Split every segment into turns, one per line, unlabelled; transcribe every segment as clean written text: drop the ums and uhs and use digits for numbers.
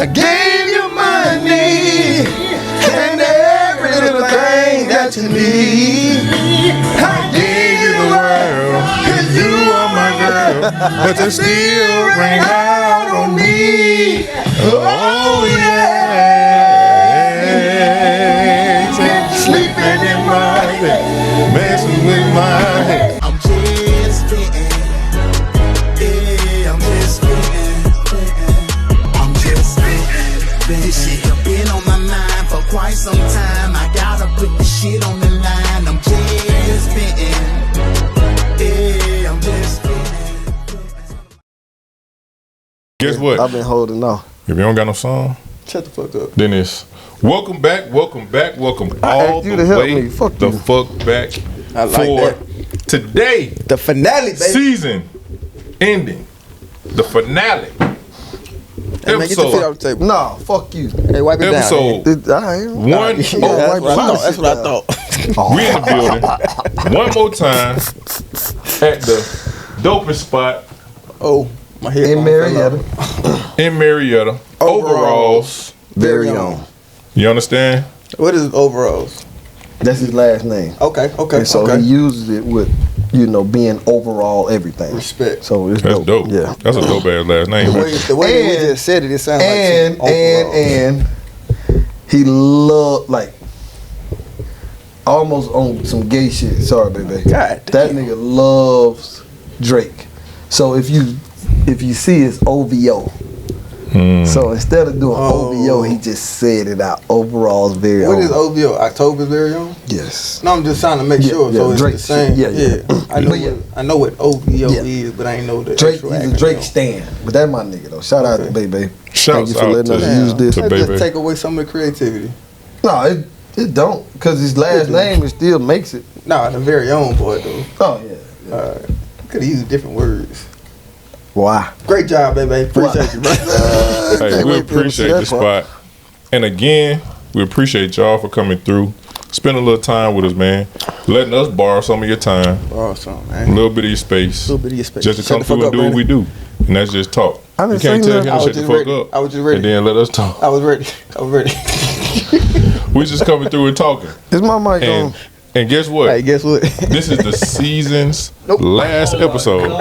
I gave you money and every little thing that you need. I gave you the world, cause you are my girl, but you still ring out on me. Oh yeah, sleeping in my bed, messing with my head.
I'm just spitting, yeah, I'm just spitting, I'm just spitting. This shit have been on my mind for quite some time. I gotta put the shit on the line. I'm just spitting, yeah, I'm just spitting.
Guess what?
I've been holding on.
If you don't got no song,
Shut the fuck up.
then it's welcome back, welcome back, welcome all
asked you
the
to help
way
me. Fuck
the
you.
fuck back
I like
for
that.
today.
The finale, baby.
Season ending. The finale.
Hey, man, get your feet off
Episode.
the table. Nah, fuck you. Hey, wipe it
Episode
down.
one.
That's what I thought.
We in the building. One more time at the dopest spot
Oh, my head.
In Marietta.
in Marietta. Overalls.
Very own.
You understand?
What is overalls?
That's his last name.
Okay, okay,
And so
okay.
he uses it with, being overall everything.
Respect.
So it's
That's dope.
Yeah.
That's a dope ass last name.
The way we
And-
just said it, it sounds like
And he loved, almost on some gay shit. Sorry, baby.
God
That nigga loves Drake. So if you see it's OVO. So instead of doing OVO, he just said it out. Overall's very
What
own.
is OVO? October's very own?
Yes.
No, I'm just trying to make sure. So it's
Drake
the same.
shit. Yeah.
I know.
But yeah.
I know what OVO
Yeah.
is, but I ain't know the
Drake,
actual
he's a
acronym.
Drake stan. But that's my nigga though. Shout out to Baby. Thank
Shouts
you for
out
letting us
to-
use this.
to
That
Baby.
just take away some of the creativity.
No, it don't. Because his last name it still makes it.
Nah, the very own boy though.
Oh yeah.
Could have used different words.
Why?
Great job, baby. Appreciate you, bro.
Hey, we
wait for him to see
appreciate
that
the spot. And again, we appreciate y'all for coming through. Spend a little time with us, man. Letting us borrow some of your time,
Awesome,
a
man.
little bit of your space.
Little bit of your space.
Just to
Shut
come
the fuck
through and
up,
do what
Brandon.
we do. And that's just talk.
I
You
didn't
can't
say
tell
nothing.
him
I
to
was
shut the
just
fuck
ready.
up.
I was just ready.
And then let us talk.
I was ready.
We just coming through and talking.
Is my mic
And
on?
and guess what?
Hey, guess what?
This is the season's last episode.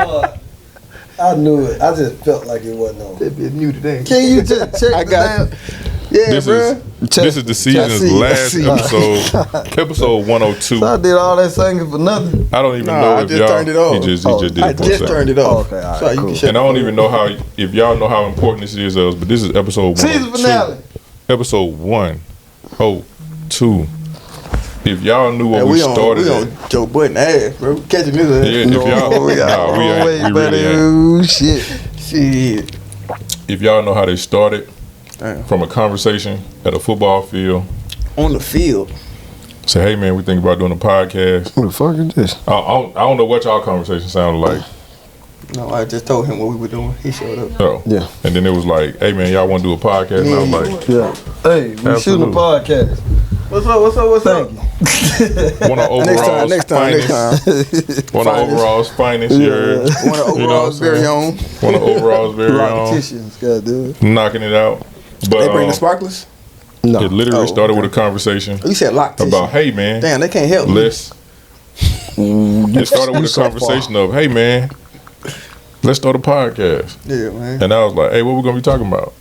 I knew it. I just felt like it wasn't on.
That bitch new today.
Can you just check
I
the
got
damn?
Yeah,
This
bro.
is the season's
see, I
last
see.
episode. Episode 102.
So I did all that singing for nothing.
I don't even
Nah,
know
I
if
just
y'all.
turned it off.
He just did
I
it for a
just
second.
turned it off.
Okay, all right,
so you
cool.
can shut
And I don't even know how, if y'all know how important this is to us, but this is episode 102.
Season finale.
Episode 102. If y'all knew what
Hey,
we
on
started at.
Joe Button ass, bro. Catching this ass.
Yeah, if y'all,
we
nah, we ain't.
wait,
We
buddy.
really ain't.
Ooh, shit.
Shit.
If y'all know how they started,
Damn.
from a conversation at a football field,
On the field.
say, hey man, we think about doing a podcast.
What the fuck is this?
I don't know what y'all conversation sounded like.
No, I just told him what we were doing. He showed up.
Oh.
Yeah.
And then it was like, hey man, y'all want to do a podcast? And I was like,
Yeah. Hey, we shooting
Absolutely.
a podcast.
What's up? What's up? What's
Thank
up?
you.
one of overall's
Next time.
one of overall's finest.
Yeah.
Years.
One of
You know
overall's
what I'm
very
saying?
own.
One of overall's very own.
Politicians, gotta do it.
Knocking it out. But
They bring the sparklers?
No.
it literally
Oh,
started
okay.
with a conversation
Oh, you said lock tissue.
about, hey man,
Damn, they can't help me.
let's. It started with a conversation of, hey man, let's start a podcast.
Yeah, man.
And I was like, hey, what we gonna be talking about?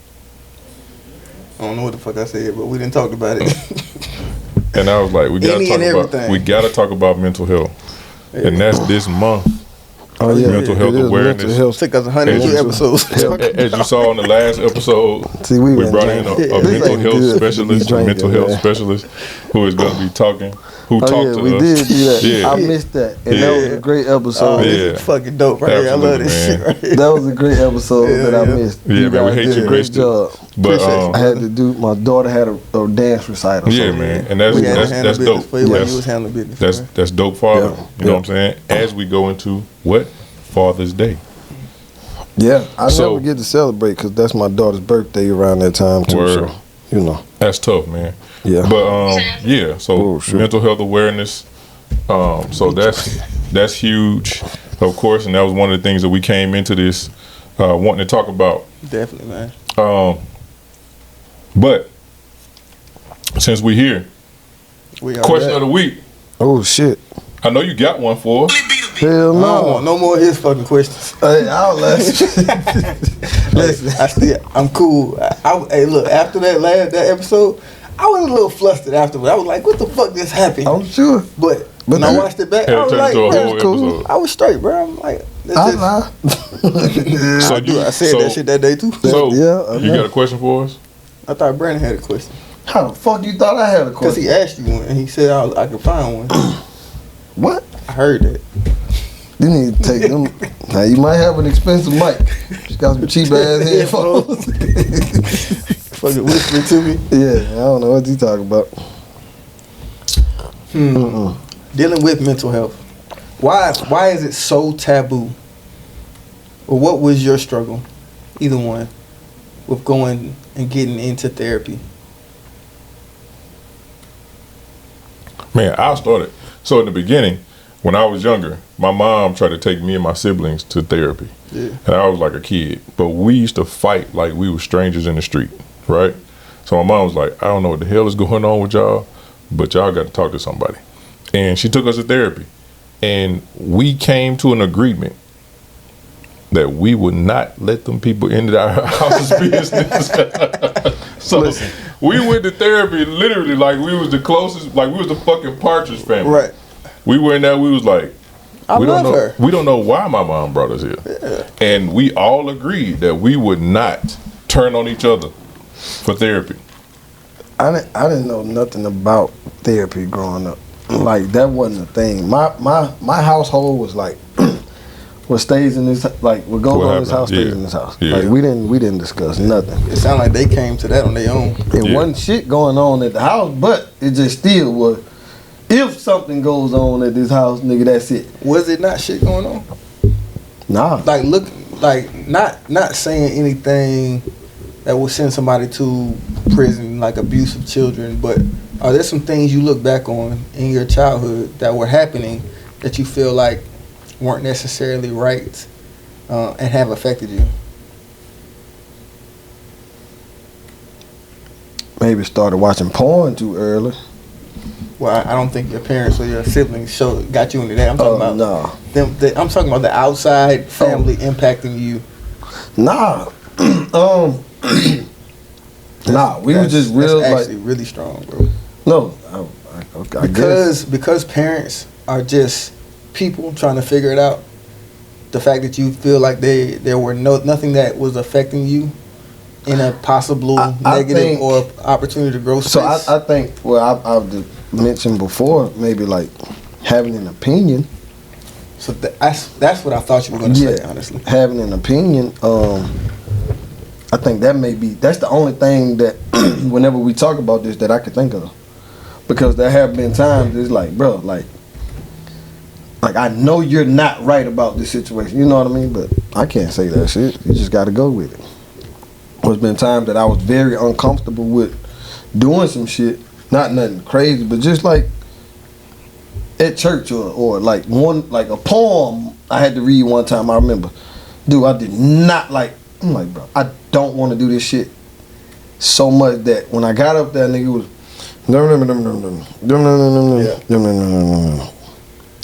I don't know what the fuck I said, but we didn't talk about it.
And I was like, we gotta
Any
talk
and
about
everything.
mental health, and that's this month.
Oh yeah.
Mental health
It is
awareness.
mental health.
Took us 102
As you-
episodes.
As you saw in the last episode,
See, we went
brought in a
drinking.
mental
ain't
health
good to be
specialist, a
drinking,
mental health
man.
specialist, who is going to be talking, who
Oh
talked
yeah,
to
we
us.
did do that.
Yeah.
I missed that, and that was a great episode.
Oh, this
Yeah.
is fucking dope right here. I love
Absolutely,
this
man.
shit right here.
That was a great episode that I missed.
Yeah, man, we
guys
hate
did
you
a great
missed it.
job.
But
Appreciate
I had to do. My daughter had a dance recital.
yeah,
so
man, and that's
We had to
that's
handle business
dope.
for you while
That's-
you was handling business.
That's
man.
that's dope, Father.
Yeah.
You know what I'm saying? As we go into what Father's Day.
Yeah, I
So-
never get to celebrate because that's my daughter's birthday around that time too.
Word.
So, you know,
That's tough, man.
yeah.
But yeah, so
Oh, sure.
mental health awareness. So that's huge, of course, and that was one of the things that we came into this wanting to talk about.
Definitely, man.
But since we here, question of the week.
Oh shit.
I know you got one for us.
Hell
I don't
no.
want no more of his fucking questions.
Hey, I'll listen.
Listen, I'm cool. Hey, look, after that episode, I was a little flustered afterwards. I was like, what the fuck just happened?
I'm sure.
But when I watched it back, I was like,
to a
bro,
whole
cool.
episode.
I was straight, bro. I'm like,
I
So
I said that shit that day too.
So
Yeah,
you got a question for us?
I thought Brandon had a question.
How the fuck you thought I had a
Because
question?
he asked you one, and he said I could find one.
What?
I heard that.
You need to take them. Now you might have an expensive mic. Just got some cheap ass headphones.
Fucking whispering to me.
Yeah, I don't know what you talking about.
Dealing with mental health. Why is it so taboo? Or what was your struggle? Either one. With going and getting into therapy.
Man, I started. So in the beginning, when I was younger, my mom tried to take me and my siblings to therapy.
Yeah.
And I was like a kid. But we used to fight like we were strangers in the street, right? So my mom was like, I don't know what the hell is going on with y'all, but y'all got to talk to somebody. And she took us to therapy. And we came to an agreement that we would not let them people into our house business. So we went to therapy literally like we was the closest, like we was the fucking Partridge family.
Right.
We went there, we was like,
I
we
love
don't know,
her.
we don't know why my mom brought us here.
Yeah.
And we all agreed that we would not turn on each other for therapy.
I didn't know nothing about therapy growing up. Like that wasn't a thing. My household was like, what stays in this, like what goes on in this house stays in this house.
Yeah.
Like we didn't discuss nothing.
It sounded like they came to that on their own.
It wasn't shit going on at the house, but it just still was. If something goes on at this house, nigga, that's it.
Was it not shit going on?
Nah.
Like not saying anything that will send somebody to prison, like abuse of children, but are there some things you look back on in your childhood that were happening that you feel like weren't necessarily right and have affected you?
Maybe started watching porn too early.
Well, I don't think your parents or your siblings got you into that. I'm talking about
no.
I'm talking about the outside family impacting you.
Nah. Nah, we were just real
That's
like
actually really strong, bro.
no. I guess.
Because parents are just people trying to figure it out. The fact that you feel like there were nothing that was affecting you in a possible
I
negative
think,
or opportunity to grow space.
So I think I've mentioned before, maybe like having an opinion.
So that's what I thought you were going to say, honestly.
Having an opinion, I think that's the only thing that whenever we talk about this that I could think of. Because there have been times it's like, bro, like I know you're not right about this situation, you know what I mean? But I can't say that shit. You just got to go with it. There's been times that I was very uncomfortable with doing some shit, not nothing crazy, but just like at church or like a poem I had to read one time. I remember, dude, I did not like. I'm like, bro, I don't want to do this shit so much that when I got up there, nigga was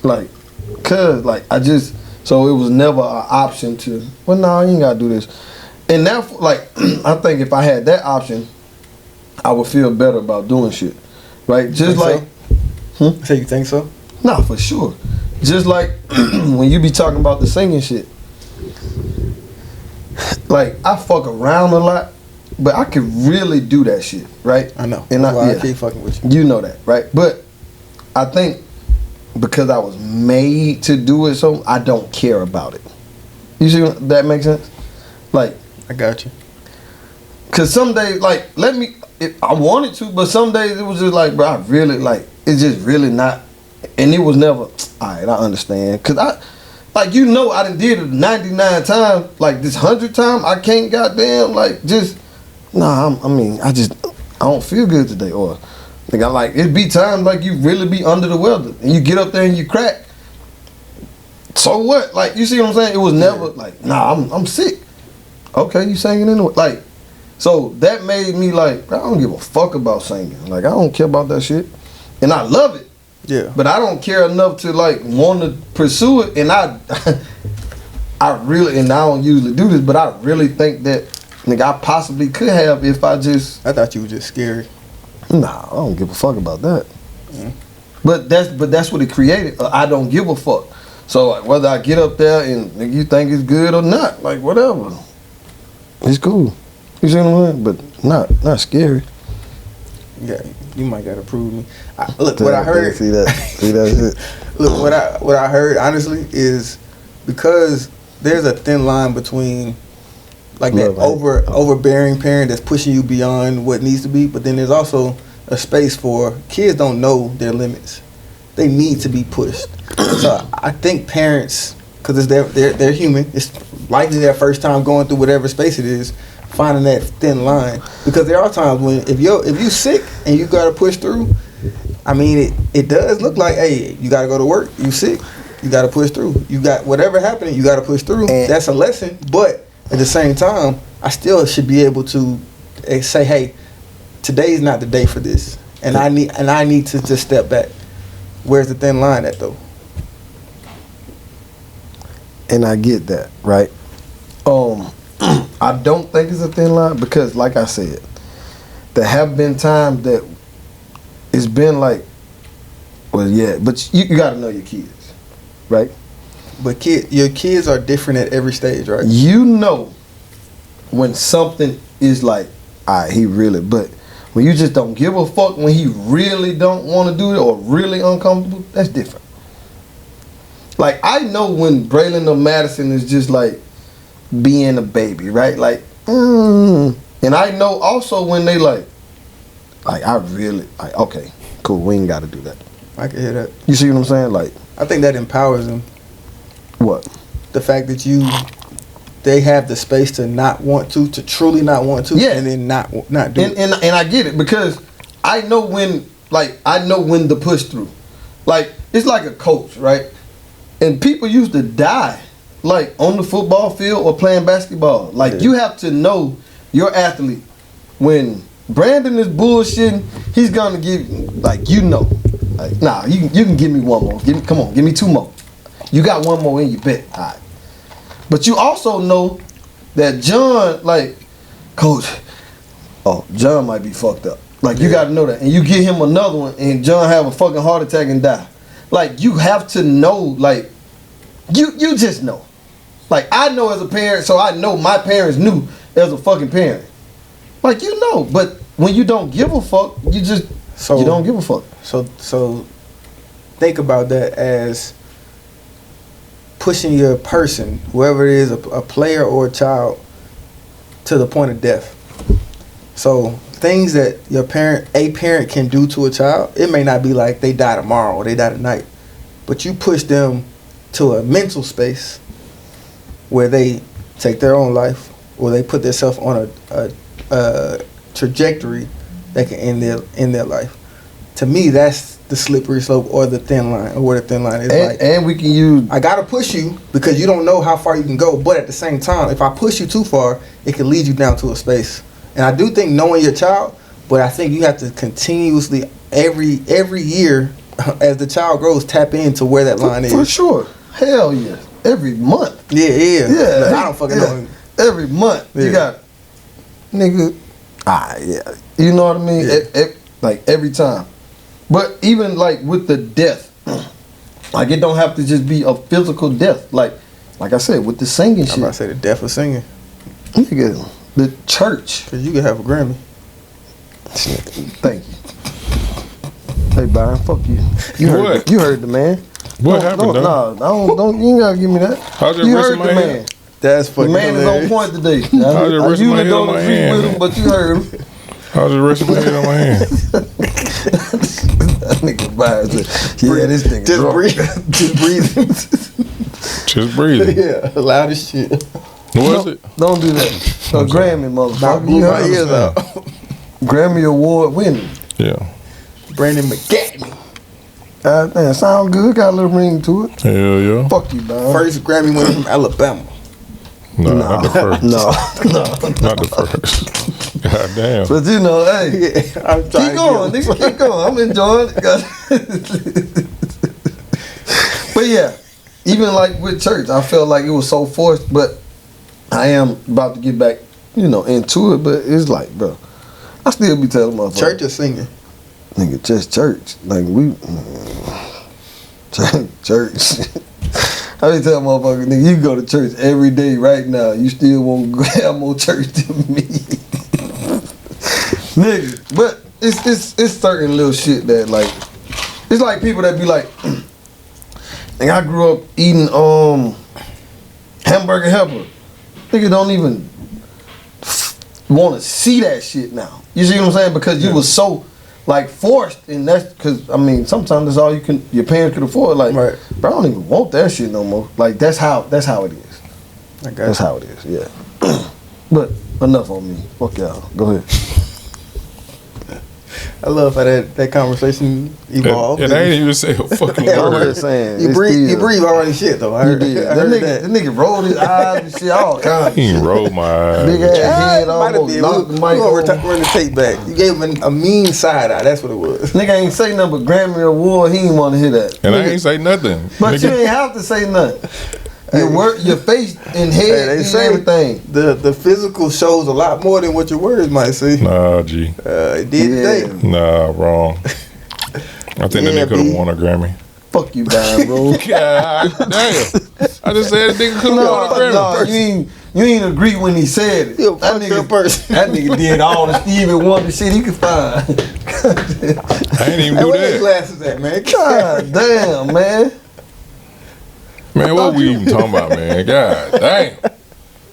like, cause like I just, so it was never an option to, well, no, you ain't gotta do this. And that, like, I think if I had that option, I would feel better about doing shit, right? Just like,
so? So you think so?
Nah, for sure. Just like when you be talking about the singing shit, like I fuck around a lot, but I could really do that shit, right?
I know.
And
That's why I keep fucking with you.
You know that, right? But I think because I was made to do it, so I don't care about it. You see that makes sense? Like,
I got you.
Cause some days, like, I wanted to, but some days it was just like, bro, I really like, it's just really not, and it was never. All right, I understand, cause I done did it 99 times, like this 100 times, I can't goddamn like just, nah. I don't feel good today, or like it be times like you really be under the weather, and you get up there and you crack. So what? Like, you see what I'm saying? It was never like, nah, I'm sick. Okay, you singing anyway, like. So that made me like, I don't give a fuck about singing. Like I don't care about that shit, and I love it.
Yeah.
But I don't care enough to like want to pursue it, and I really, and I don't usually do this, but I really think that nigga I possibly could have if I just.
I thought you were just scary.
Nah, I don't give a fuck about that. But that's what it created. I don't give a fuck. So like, whether I get up there and nigga, you think it's good or not, like whatever, it's cool. You see what I'm saying? But not scary.
Yeah, you might gotta prove me. Look, what I heard.
See that shit.
Look, what I heard honestly is because there's a thin line between like that overbearing parent that's pushing you beyond what needs to be, but then there's also a space for kids don't know their limits. They need to be pushed. So I think parents, because they're human, it's likely their first time going through whatever space it is, finding that thin line. Because there are times when if you sick and you gotta push through, I mean it does look like, hey, you gotta go to work, you sick, you gotta push through. You got whatever happening, you gotta push through.
And
that's a lesson, but at the same time, I still should be able to say, hey, today's not the day for this. And I need to just step back. Where's the thin line at though?
And I get that, right? I don't think it's a thin line because, like I said, there have been times that it's been like, well, yeah, but you got to know your kids, right?
But your kids are different at every stage, right?
You know when something is like, all right, he really, but when you just don't give a fuck, when he really don't want to do it or really uncomfortable, that's different. Like, I know when Braylon or Madison is just like being a baby, right? Like, and I know also when they like I really, like, okay, cool, we ain't got to do that.
I can hear that.
You see what I'm saying? Like,
I think that empowers them.
what?
The fact that they have the space to not want to truly not want to,
Yeah.
and then not do it.
And I get it because I know when to push through. Like, it's like a coach, right? And people used to die, like, on the football field or playing basketball. Like, you have to know your athlete. When Brandon is bullshitting, he's gonna give, like, like, nah, you can give me one more. Give me two more. You got one more in your bet. All right. But you also know that John, like, coach, John might be fucked up. Like, you got to know that. And you give him another one, and John have a fucking heart attack and die. Like, you have to know, like, you just know. Like, I know as a parent, so I know my parents knew as a fucking parent. Like, you know. But when you don't give a fuck, you don't give a fuck.
So think about that as pushing your person, whoever it is, a player or a child, to the point of death. So things that a parent can do to a child, it may not be like they die tomorrow or they die tonight, but you push them to a mental space where they take their own life or they put themselves on a trajectory that can end their life. To me, that's the slippery slope or the thin line, or where the thin line is.
And we can use,
I gotta push you because you don't know how far you can go, but at the same time, if I push you too far, it can lead you down to a space. And I do think knowing your child, but I think you have to continuously, every year, as the child grows, tap into where that line is.
For sure. Hell yeah. Every month.
Yeah.
Yeah.
I don't fucking know.
Every month.
Yeah.
You got, nigga, yeah. You know what I mean?
Yeah.
Like, every time. But even, like, with the death, like, it don't have to just be a physical death. Like I said, with the singing shit.
I'm about to say the death of singing.
Nigga, the church.
Because you could have a Grammy.
Thank you. Hey, Byron, fuck you. You heard the man.
What happened,
don't, you ain't gotta give me that.
How's your
You
wrist
heard
in
the
my
man.
hand?
That's
The
fucking
man is
hilarious.
on point today.
How's your
I
wrist in my
usually
hand
don't
on my
agree
hand?
with him, but you heard him.
How's the rest of my head on my hand?
That nigga Byron said, yeah, this nigga
Just
drunk.
breathe. Just breathing.
Just breathing.
Yeah, loud as shit.
What is it?
Don't do that. A Grammy,
About
motherfucker.
blew
You
my
heard
ears
him.
out.
Grammy Award winning.
Yeah.
Brandon McGatney.
Damn, sound good. Got a little ring to it.
Hell yeah.
Fuck you, Byron.
First Grammy winner from Alabama.
No, not the first.
No.
Not the first. God damn.
But you know, hey,
I'm trying
keep going, nigga, keep going. I'm enjoying it. But yeah, even like with church, I felt like it was so forced. But I am about to get back, into it. But it's like, bro, I still be telling motherfuckers.
Church or singing?
Nigga, just church. Like church. I be telling motherfuckers, nigga, you go to church every day right now. You still won't have more church than me. Nigga. But it's certain little shit that like, it's like people that be like, and I grew up eating hamburger helper. Nigga don't even want to see that shit now. You see what I'm saying? Because you was so like forced, and that's because I mean sometimes that's all your parents could afford. Like,
right.
Bro, I don't even want that shit no more. Like that's how it is.
I got
That's how it is. Yeah. But enough on me. Fuck y'all. Go ahead.
I love how that conversation evolved.
And I ain't even say a fucking
I'm
word.
just saying.
You
it's
breathe
still-
already shit though. I
You
heard,
did.
I
That
heard
nigga rolled his eyes and shit, all kinds.
He ain't rolled my eyes.
Big ass head
Might have
almost
been.
knocked the mic
We're
over.
run the tape back. You gave him a mean side eye. That's what it was.
Nigga ain't say nothing but Grammy Award. He ain't want to hear that.
And I
Nigga,
ain't say nothing.
but you
Nigga,
ain't have to say nothing. Your face and
Hey,
head
they
and
say
everything.
the physical shows a lot more than what your words might say.
nah, G.
It did today.
Nah, wrong. I think that
Yeah,
nigga could have
B.
won a Grammy.
Fuck you, Dyme, bro.
God damn. I just said that nigga could have won a Grammy.
You ain't agree when he said it.
You a fucked up person.
That nigga did all the Stevie Wonder shit he could find.
I ain't even
Hey,
do
where your
that.
glasses at, man?
God damn, man.
Man, what we even talking about, man? God damn.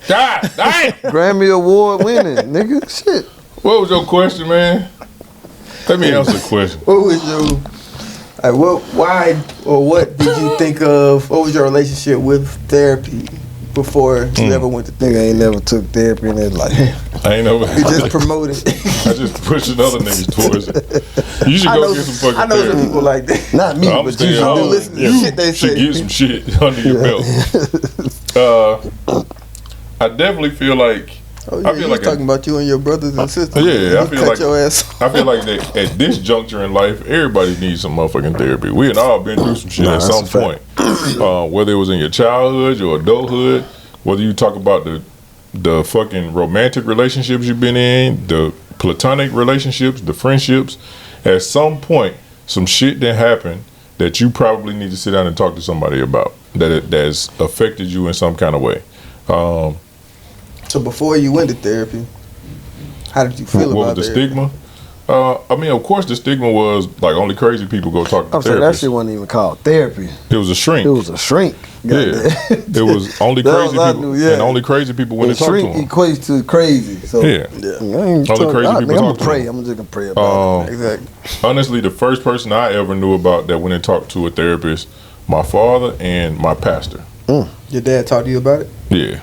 God damn.
Grammy Award winning, nigga. Shit.
What was your question, man? Let me answer the question.
What was your why or what did you think of? What was your relationship with therapy before you ever went to therapy?
Nigga ain't never took therapy in his life.
I ain't know.
You just promoted.
I just pushing other niggas towards it. You should go get some fucking
I know some
therapy.
people like that.
Not me,
I'm
but
staying
you
do
home.
listen to
You
shit they
should
say.
get some shit under your belt. I definitely feel like
Oh,
I
yeah,
feel
you
like
was talking about you and your brothers and sisters.
Yeah, I
You
feel
cut
like
your ass off.
I feel like that at this juncture in life, everybody needs some motherfucking therapy. We had all been through some shit at some
that's a
point, whether it was in your childhood, your adulthood, whether you talk about the fucking romantic relationships you've been in, the platonic relationships, the friendships. At some point, some shit that happened that you probably need to sit down and talk to somebody about that's affected you in some kind of way.
So before you went to therapy, how did you feel
What
about
was the
therapy?
stigma? I mean, of course, the stigma was like only crazy people go talk to
I'm saying that
therapists.
shit wasn't even called therapy.
It was a shrink.
It was a shrink.
Yeah, it was only
That
crazy
was I
people,
knew, yeah.
and only crazy people went
And
to talk to
shrink
them.
equates to crazy. So
Yeah.
I ain't
All the
talking-
crazy
I-
people
nigga, I'm
talk to
gonna pray.
them.
I'm just gonna pray about it.
Exactly.
Honestly, the first person I ever knew about that went and talked to a therapist, my father and my pastor.
Your dad talked to you about it?
Yeah,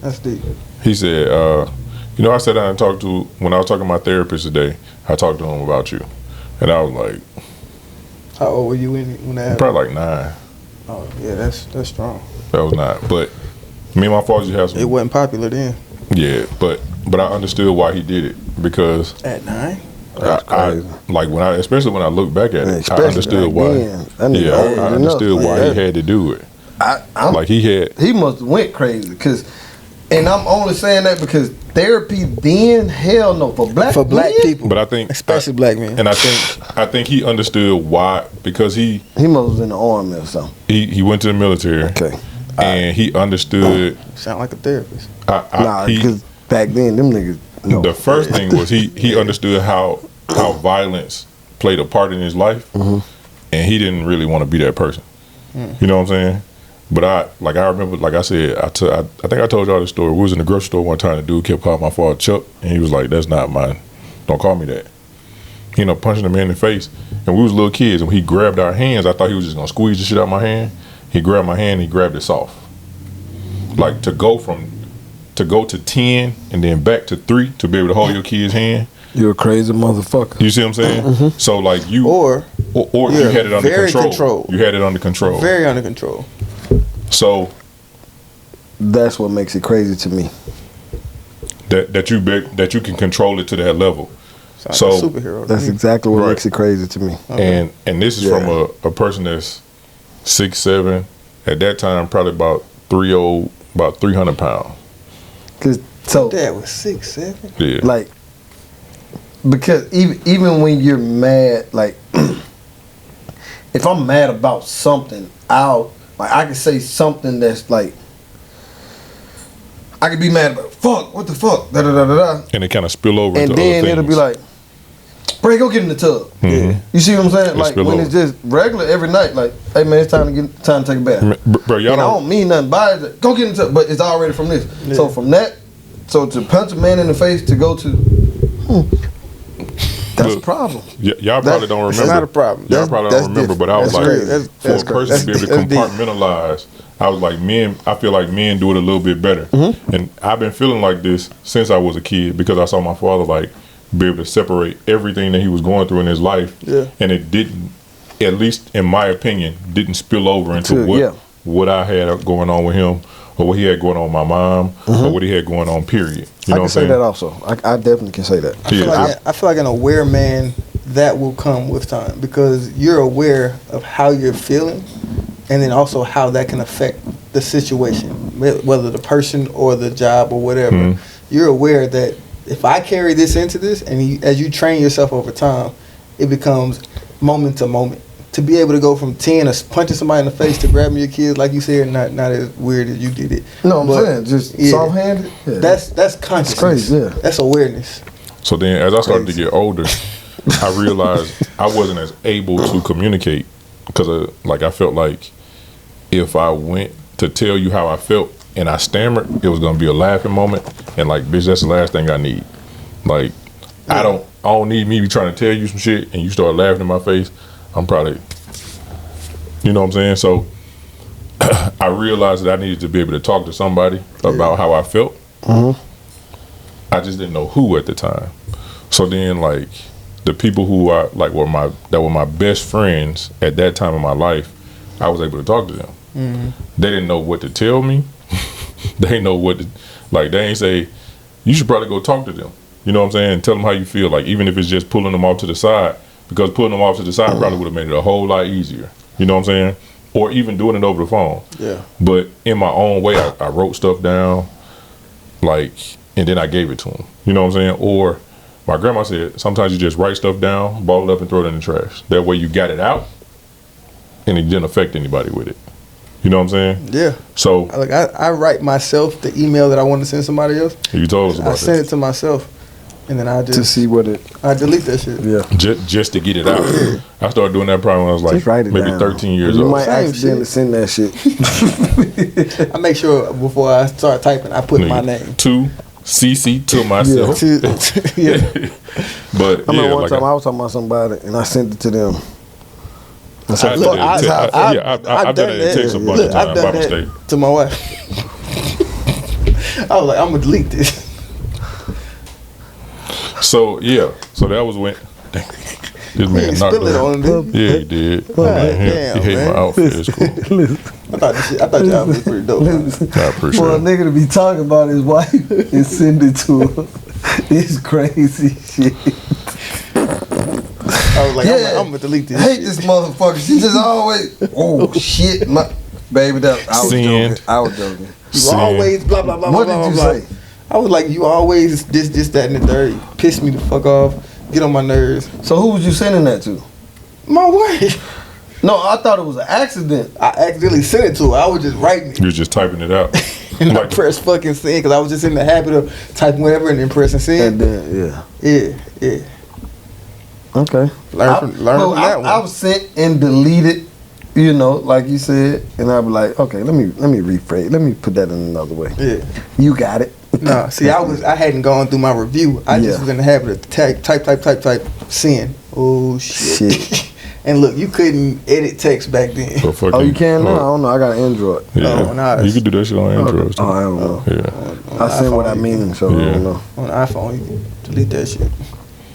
That's deep.
he said, I sat down and talked to when I was talking to my therapist today. I talked to him about you, and I was like,
How old were you when that happened?
probably like 9.
Oh, yeah, that's strong.
That was 9, but me and my father used to have some.
It wasn't popular then.
Yeah, but I understood why he did it because
At 9?
especially when I look back at it, I
Especially
understood
back
why.
then. That nigga
Yeah,
old
I
enough,
understood
like
why
that.
he had to do it. Like he
He must have went crazy because, and I'm only saying that because therapy then, hell no, for black men,
people.
But I think,
Especially black men.
and I think he understood why because he
he must was in the army or something.
went to the military.
Okay.
And he understood.
Sound like a therapist.
Because back then them niggas. No.
The first thing was he understood how violence played a part in his life, and he didn't really want to be that person. You know what I'm saying? But I remember, like I said, I think I told y'all this story. We was in the grocery store one time. The dude kept calling my father Chuck, and he was like, "That's not mine. Don't call me that." He ended up punching him in the face, and we was little kids, and he grabbed our hands. I thought he was just gonna squeeze the shit out of my hand. He grabbed my hand, and he grabbed it soft, like to go to 10 and then back to 3 to be able to hold your kid's hand.
You're a crazy motherfucker.
You see what I'm saying? So like you
Or
you
you're
had it under
very
control.
controlled.
You had it under control.
very under control.
So
That's what makes it crazy to me.
that you can control it to that level.
Sounds
So
like a superhero. to
That's
me.
exactly what
Right.
makes it crazy to me.
and this is
Yeah.
from a person that's 6'7", at that time probably about 300 pounds.
Cause so
Dad was 6'7".
Yeah.
like because even when you're mad, like if I'm mad about something, I can say something that's like I could be mad about fuck, what the fuck, da da da da da.
And it kind of spill over
And
into
then
other
it'll be
things.
like, Bray, go get in the tub.
Mhm.
You see what I'm saying? Like
spill
when
over.
it's just regular every night, like, hey man, it's time to take a bath.
Bro, y'all
And I
don't.
don't mean nothing by it. Go get in the tub, but it's already from this. So from that, so to punch a man in the face to go to, that's a
Look,
problem.
Y'all probably don't
It's
remember.
not a problem.
Y'all probably
that's
don't remember, but I was
different.
like,
That's crazy.
for a
That's
person
crazy.
to be able to
That's deep.
compartmentalize, I was like, I feel like men do it a little bit better.
Mm-hmm.
And I've been feeling like this since I was a kid because I saw my father like be able to separate everything that he was going through in his life.
Yeah.
And it didn't, at least in my opinion, didn't spill over into
Yeah.
what I had going on with him or what he had going on with my mom or what he had going on, period. You know
I
what
can
I'm
say
saying?
that also. I definitely can say that.
Yeah.
I feel like an aware man, that will come with time because you're aware of how you're feeling and then also how that can affect the situation, whether the person or the job or whatever. You're aware that if I carry this into this, and as you train yourself over time, it becomes moment to moment. To be able to go from 10 of punching somebody in the face to grabbing your kids, like you said, not as weird as you did it.
No, I'm
But,
saying just
yeah.
soft-handed. Yeah.
That's consciousness.
crazy, yeah.
That's awareness.
So then, as I started to get older, I realized I wasn't as able to communicate because, like, I felt like if I went to tell you how I felt and I stammered, it was gonna be a laughing moment, and like, bitch, that's the last thing I need. Like, I don't need me trying to tell you some shit and you start laughing in my face. I'm probably, you know what I'm saying? So I realized that I needed to be able to talk to somebody about how I felt. I just didn't know who at the time. So then, like, the people who I like were my best friends at that time in my life, I was able to talk to them. They didn't know what to tell me. They didn't know what to, like, they ain't say, you should probably go talk to them. You know what I'm saying? And tell them how you feel. Like, even if it's just pulling them off to the side, because pulling them off to the side probably would have made it a whole lot easier. You know what I'm saying? Or even doing it over the phone.
Yeah.
But in my own way, I wrote stuff down, like, and then I gave it to them. You know what I'm saying? Or my grandma said, sometimes you just write stuff down, ball it up, and throw it in the trash. That way you got it out, and it didn't affect anybody with it. You know what I'm saying?
Yeah.
So
Like I write myself the email that I want to send somebody else.
you told us
I
about
send
that.
it to myself, and then I
to
just
see what it.
I delete that shit.
Yeah.
Just to get it out. I started doing that probably when I was like
Just write it
maybe
down.
13 years
You
old.
might
Same
accidentally
shit.
send that shit.
I make sure before I start typing, I put my name.
To CC to myself.
Yeah.
But
I remember
yeah,
one
like
time I was talking about somebody and I sent it to them. I
I
said,
did
"Fuck,
that.
this how I feel."
I've done that. It takes a bunch of time by mistake.
To my wife. I was like, I'm gonna delete this.
So yeah, so that was when dang, this man knocked
Spill it
over.
on him.
Yeah, he did.
damn,
he hated
man.
my outfit. It's cool.
I thought y'all was pretty dope.
I appreciate
For a
it.
nigga to be talking about his wife and send it to her, it's crazy shit.
I was like,
Yeah.
I'm gonna delete this.
I hate
shit.
this motherfucker. She just always, oh shit, my baby. That I was
Send.
joking. I was joking.
You always blah blah blah
What
blah
did you
blah.
say?
I was like, you always this that and the third. Piss me the fuck off. Get on my nerves.
So who was you sending that to?
My wife.
No, I thought it was an accident.
I accidentally sent it to her. I was just writing it.
You're just typing it out.
And I
Like,
pressed fucking send because I was just in the habit of typing whatever and then pressing
And
send.
then
Yeah.
okay.
Learn from that one.
I was sent and deleted, you know, like you said, and I'd be like, okay, let me rephrase. Let me put that in another way.
Yeah.
You got it.
No, see, I hadn't gone through my review. I just
Yeah.
was in the habit of type, send. Oh shit.
Shit.
And look, you couldn't edit text back then.
so fucking,
Oh, you can now? I don't know. I got an Android.
Yeah,
Oh, nice.
you can do that shit on Android.
Oh, I don't know.
Yeah,
I send what I mean, so I
Yeah.
don't know.
On iPhone, you can delete that shit.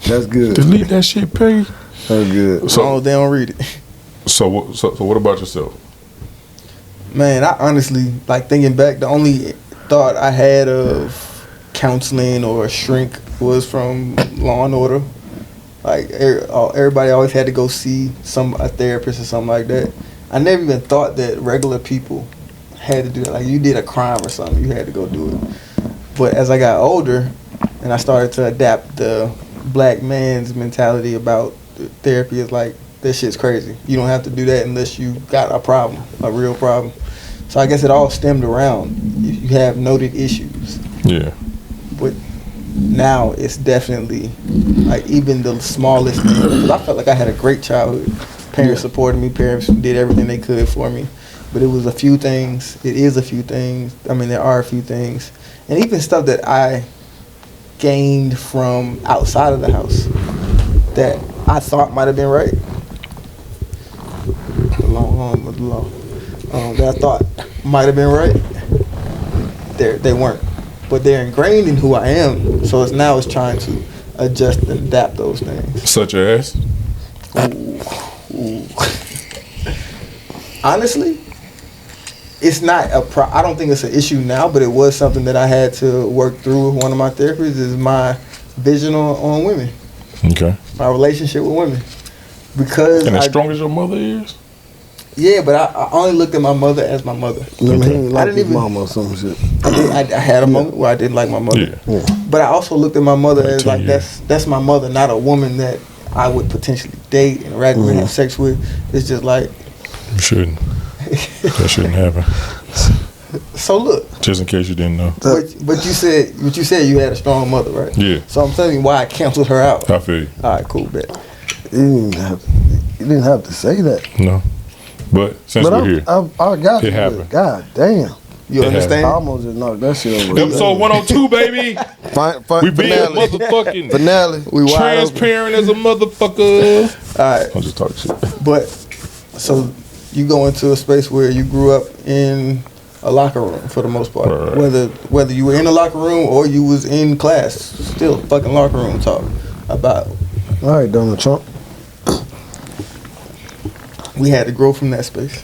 That's good.
delete that shit, Peggy.
That's good.
As long as they don't read it.
So what about yourself?
Man, I honestly, like thinking back, the only thought I had of counseling or shrink was from Law and Order. Like everybody always had to go see a therapist or something like that. I never even thought that regular people had to do that. Like you did a crime or something, you had to go do it. But as I got older, and I started to adapt the black man's mentality about therapy, is like, this shit's crazy. You don't have to do that unless you got a problem, a real problem. So I guess it all stemmed around you have noted issues.
Yeah.
But now it's definitely like even the smallest thing. 'Cause I felt like I had a great childhood. Parents supported me. Parents did everything they could for me. But it was a few things. It is a few things. I mean, there are a few things, and even stuff that I gained from outside of the house that I thought might have been right. That I thought might have been right. They weren't. But they're ingrained in who I am. So it's trying to adjust and adapt those things.
Such as?
Ooh. Honestly, it's not I don't think it's an issue now, but it was something that I had to work through with one of my therapists, is my vision on women.
Okay.
My relationship with women. Because
and as strong as your mother is?
Yeah, but I only looked at my mother as my mother.
Okay. I didn't even mama or some shit.
I had a moment where I didn't like my mother. Yeah. But I also looked at my mother as like that's my mother, not a woman that I would potentially date, interact with, have sex with. It's just like
you shouldn't. That shouldn't happen.
So look.
Just in case you didn't know.
But you said you had a strong mother, right?
Yeah.
So I'm telling you why I canceled her out.
I feel you.
All right, cool, bet.
You didn't have to say that.
No. But since we're here,
I got
it
you.
happened.
God damn.
You understand?
I almost just knocked that shit over.
Episode 102, baby. We being motherfucking
finale.
We
transparent as a motherfucker.
All right.
I'm just talking shit.
But so you go into a space where you grew up in a locker room for the most part. Right. Whether you were in a locker room or you was in class, still fucking locker room talk about.
All right, Donald Trump.
We had to grow from that space.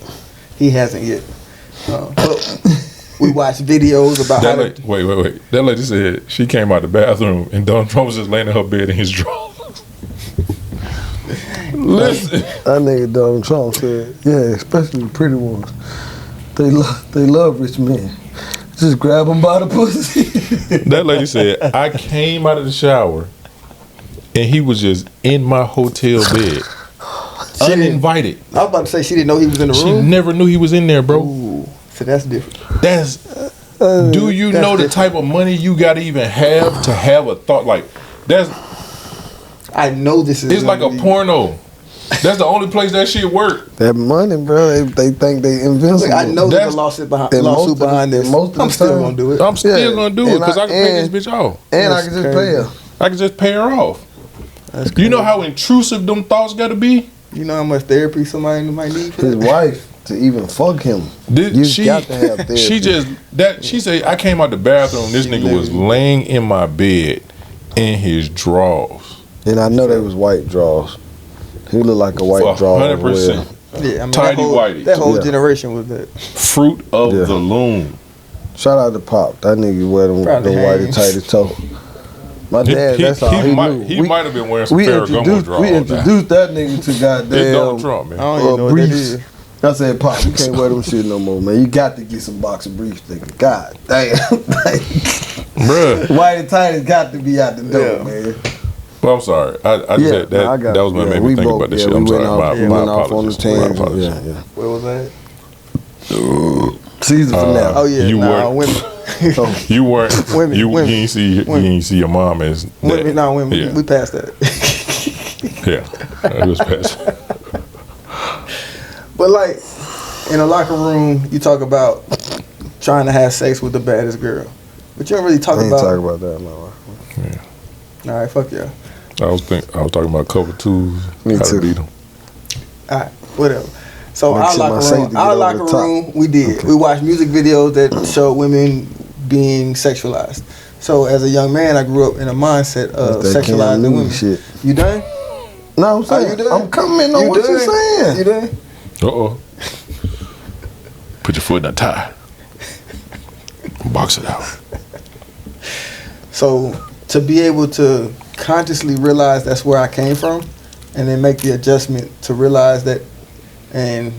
He hasn't yet. We watched videos about how.
Wait. That lady said she came out the bathroom and Donald Trump was just laying in her bed in his drawers. Listen.
That nigga Donald Trump said, yeah, especially the pretty ones. They love rich men. Just grab them by the pussy.
That lady said, I came out of the shower and he was just in my hotel bed. Uninvited.
I was about to say she didn't know he was in the room.
She never knew he was in there, bro.
Ooh, so that's different.
Do you know the type of money you gotta even have to have a thought like that's?
I know this is.
It's like a porno. That's the only place that shit work.
That money, bro. They think they invincible.
Look, I know there's a lawsuit behind this. I'm still gonna do it.
I'm still gonna do it because I can pay this bitch off.
And I can just pay her.
I can just pay her off. You know how intrusive them thoughts gotta be?
You know how much therapy somebody might need for
his wife to even fuck him.
She got to have therapy. She said I came out the bathroom. This nigga was laying in my bed in his drawers.
And I know they was white drawers. He looked like a white draw.
100%.
Yeah, I mean,
tidy whitey.
That whole generation was that.
Fruit of the loom.
Shout out to Pop. That nigga wear them whitey tighty toe. My dad, that's all he knew.
He might have been wearing some Ferragamo drawers.
We introduced that nigga to goddamn.
It's Donald Trump, man.
I don't even know what that is.
I said, Pop, you can't wear them shit no more, man. You got to get some boxer briefs, nigga. God damn.
Bruh.
Whitey tighties got to be out the door, man.
Well, I'm sorry. I just said that was what made me think about this shit. I'm sorry.
We went off on the tangent. Yeah.
Where was that?
Season finale.
Oh yeah, women.
You weren't.
Women.
You ain't see your mom as
women. No, women. Yeah. We passed that.
Yeah, it was past.
But like in a locker room, you talk about trying to have sex with the baddest girl, but you don't really talk about.
Talk about that in my life.
Yeah.
All right, fuck yeah.
I was talking about cover twos.
Me
how
too.
To beat them.
All right, whatever. So our locker room, we did. Okay. We watched music videos that showed women being sexualized. So as a young man, I grew up in a mindset of sexualizing women. Shit. You done?
No, I'm saying. I'm coming on what you're saying.
You done?
Put your foot in a tie. Box it out.
So to be able to consciously realize that's where I came from, and then make the adjustment to realize that, and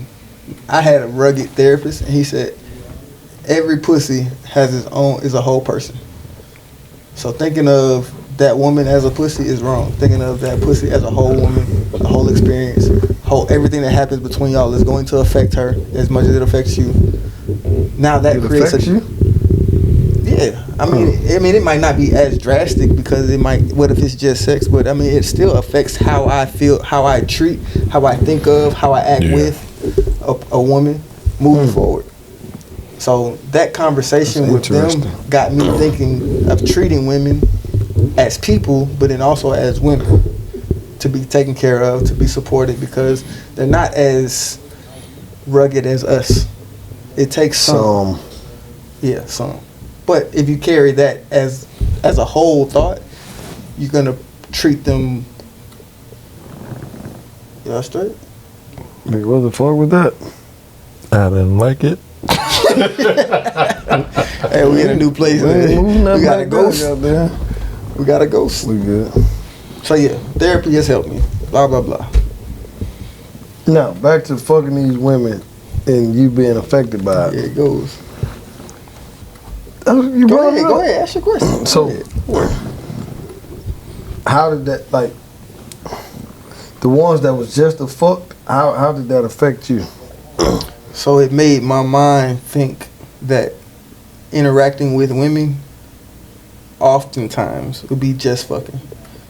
I had a rugged therapist, and he said every pussy has its own, is a whole person. So thinking of that woman as a pussy is wrong. Thinking of that pussy as a whole woman, a whole experience, everything that happens between y'all is going to affect her as much as it affects you. Now that
It
creates
affects you?
Yeah, I mean, it might not be as drastic because it might. What if it's just sex? But I mean, it still affects how I feel, how I treat, how I think of, how I act with a woman moving forward. So that conversation with them got me thinking of treating women as people, but then also as women, to be taken care of, to be supported, because they're not as rugged as us. It takes some. Yeah, some. But if you carry that as a whole thought, you're gonna treat them. Y'all straight?
Nigga, what the fuck was that?
I didn't like it.
Hey, we in a new place. We got a ghost. We got a ghost.
We good.
So yeah, therapy has helped me. Blah blah blah.
Now back to fucking these women and you being affected by it.
Here it goes.
You
Go
brought it
ahead,
up.
go ahead. Ask your question.
So,
Go ahead.
how did that, like, the ones that was just a fuck, how did that affect you?
So it made my mind think that interacting with women oftentimes would be just fucking.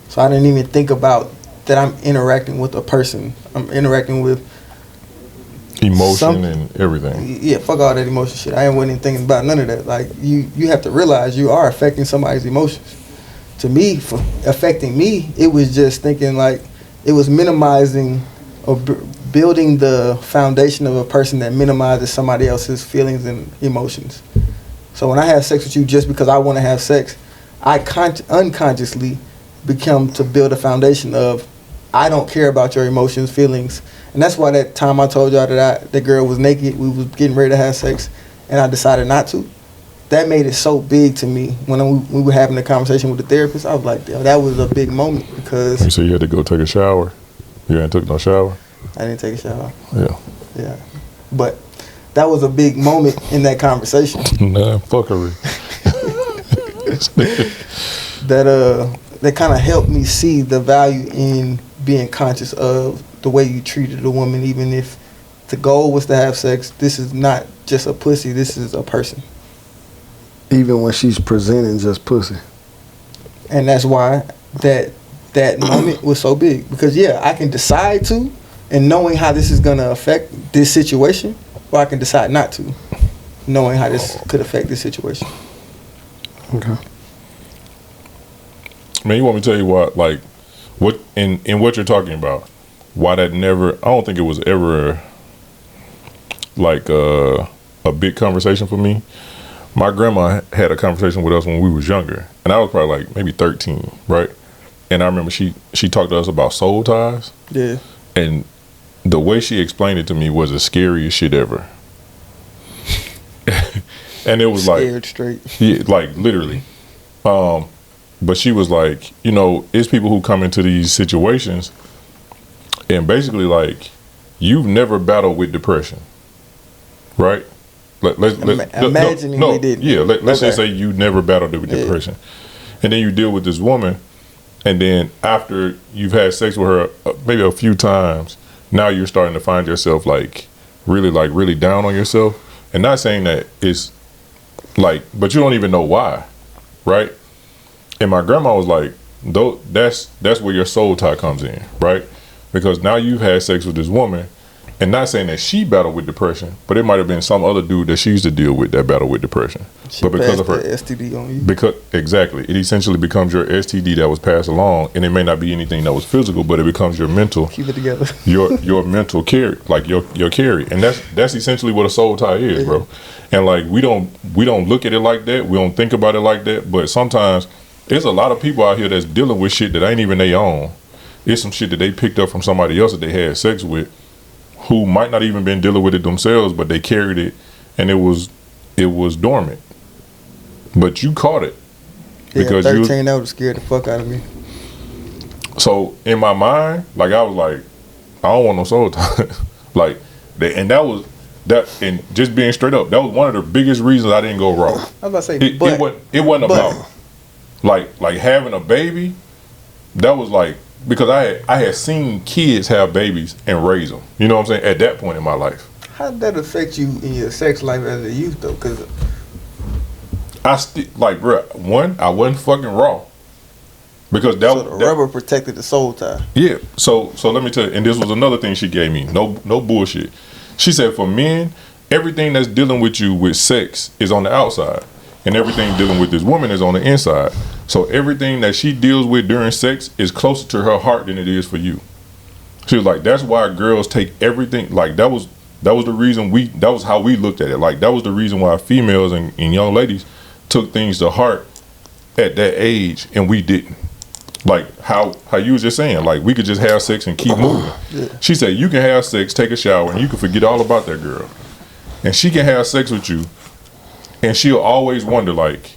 So I didn't even think about that I'm interacting with a person. I'm interacting with
Emotion and everything.
Yeah, fuck all that emotion shit. I wasn't even thinking about none of that. Like, you have to realize you are affecting somebody's emotions. To me, for affecting me, it was just thinking like it was minimizing or building the foundation of a person that minimizes somebody else's feelings and emotions. So when I have sex with you just because I want to have sex, I unconsciously become to build a foundation of I don't care about your emotions, feelings. And that's why that time I told y'all that that girl was naked, we was getting ready to have sex, and I decided not to. That made it so big to me when we were having a conversation with the therapist. I was like, that was a big moment because
You said you had to go take a shower. You ain't took no shower.
I didn't take a shower.
Yeah.
Yeah, but that was a big moment in that conversation.
Nah, fuckery.
That kind of helped me see the value in being conscious of the way you treated a woman, even if the goal was to have sex. This is not just a pussy. This is a person.
Even when she's presenting just pussy.
And that's why that moment was so big. Because, yeah, I can decide to, and knowing how this is going to affect this situation, or I can decide not to, knowing how this could affect this situation.
Okay.
Man, you want me to tell you what, like, what in what you're talking about, why that never, I don't think it was ever, like, a big conversation for me. My grandma had a conversation with us when we was younger, and I was probably like maybe 13, right? And I remember she talked to us about soul ties.
Yeah.
And the way she explained it to me was the scariest shit ever. And it was
Scared straight.
yeah, like literally. But she was like, you know, it's people who come into these situations and basically like, you've never battled with depression, right?
Imagining we didn't.
Yeah, let's
Okay.
just say you never battled with depression. And then you deal with this woman, and then after you've had sex with her maybe a few times, now you're starting to find yourself really down on yourself. And not saying that it's like, but you don't even know why, right? And my grandma was like, that's where your soul tie comes in, right? Because now you've had sex with this woman, and not saying that she battled with depression, but it might have been some other dude that she used to deal with that battled with depression.
She
But because of her
passed the STD on you.
because exactly, it essentially becomes your STD that was passed along, and it may not be anything that was physical, but it becomes your mental,
Keep it together.
your mental carry, like your carry, and that's essentially what a soul tie is, bro. And like we don't look at it like that, we don't think about it like that, but sometimes there's a lot of people out here that's dealing with shit that ain't even their own. It's some shit that they picked up from somebody else that they had sex with, who might not even been dealing with it themselves, but they carried it, and it was dormant. But you caught it. Because
13, that would have scared the fuck out of me.
So in my mind, like I was like, I don't want no soul tie. Like, and that was that. And just being straight up, that was one of the biggest reasons I didn't go raw.
I was about to say,
It wasn't about like having a baby. That was like because I had seen kids have babies and raise them. You know what I'm saying? At that point in my life.
How did that affect you in your sex life as a youth though? Because
bruh, I wasn't fucking raw. Because that was
the rubber protected the soul tie.
Yeah. So let me tell you, and this was another thing she gave me. No bullshit. She said for men, everything that's dealing with you with sex is on the outside. And everything dealing with this woman is on the inside. So everything that she deals with during sex is closer to her heart than it is for you. She was like, that's why girls take everything, like that was the reason that was how we looked at it. Like that was the reason why females and young ladies took things to heart at that age and we didn't. Like how you was just saying, like we could just have sex and keep moving. Yeah. She said you can have sex, take a shower, and you can forget all about that girl. And she can have sex with you, and she'll always wonder like,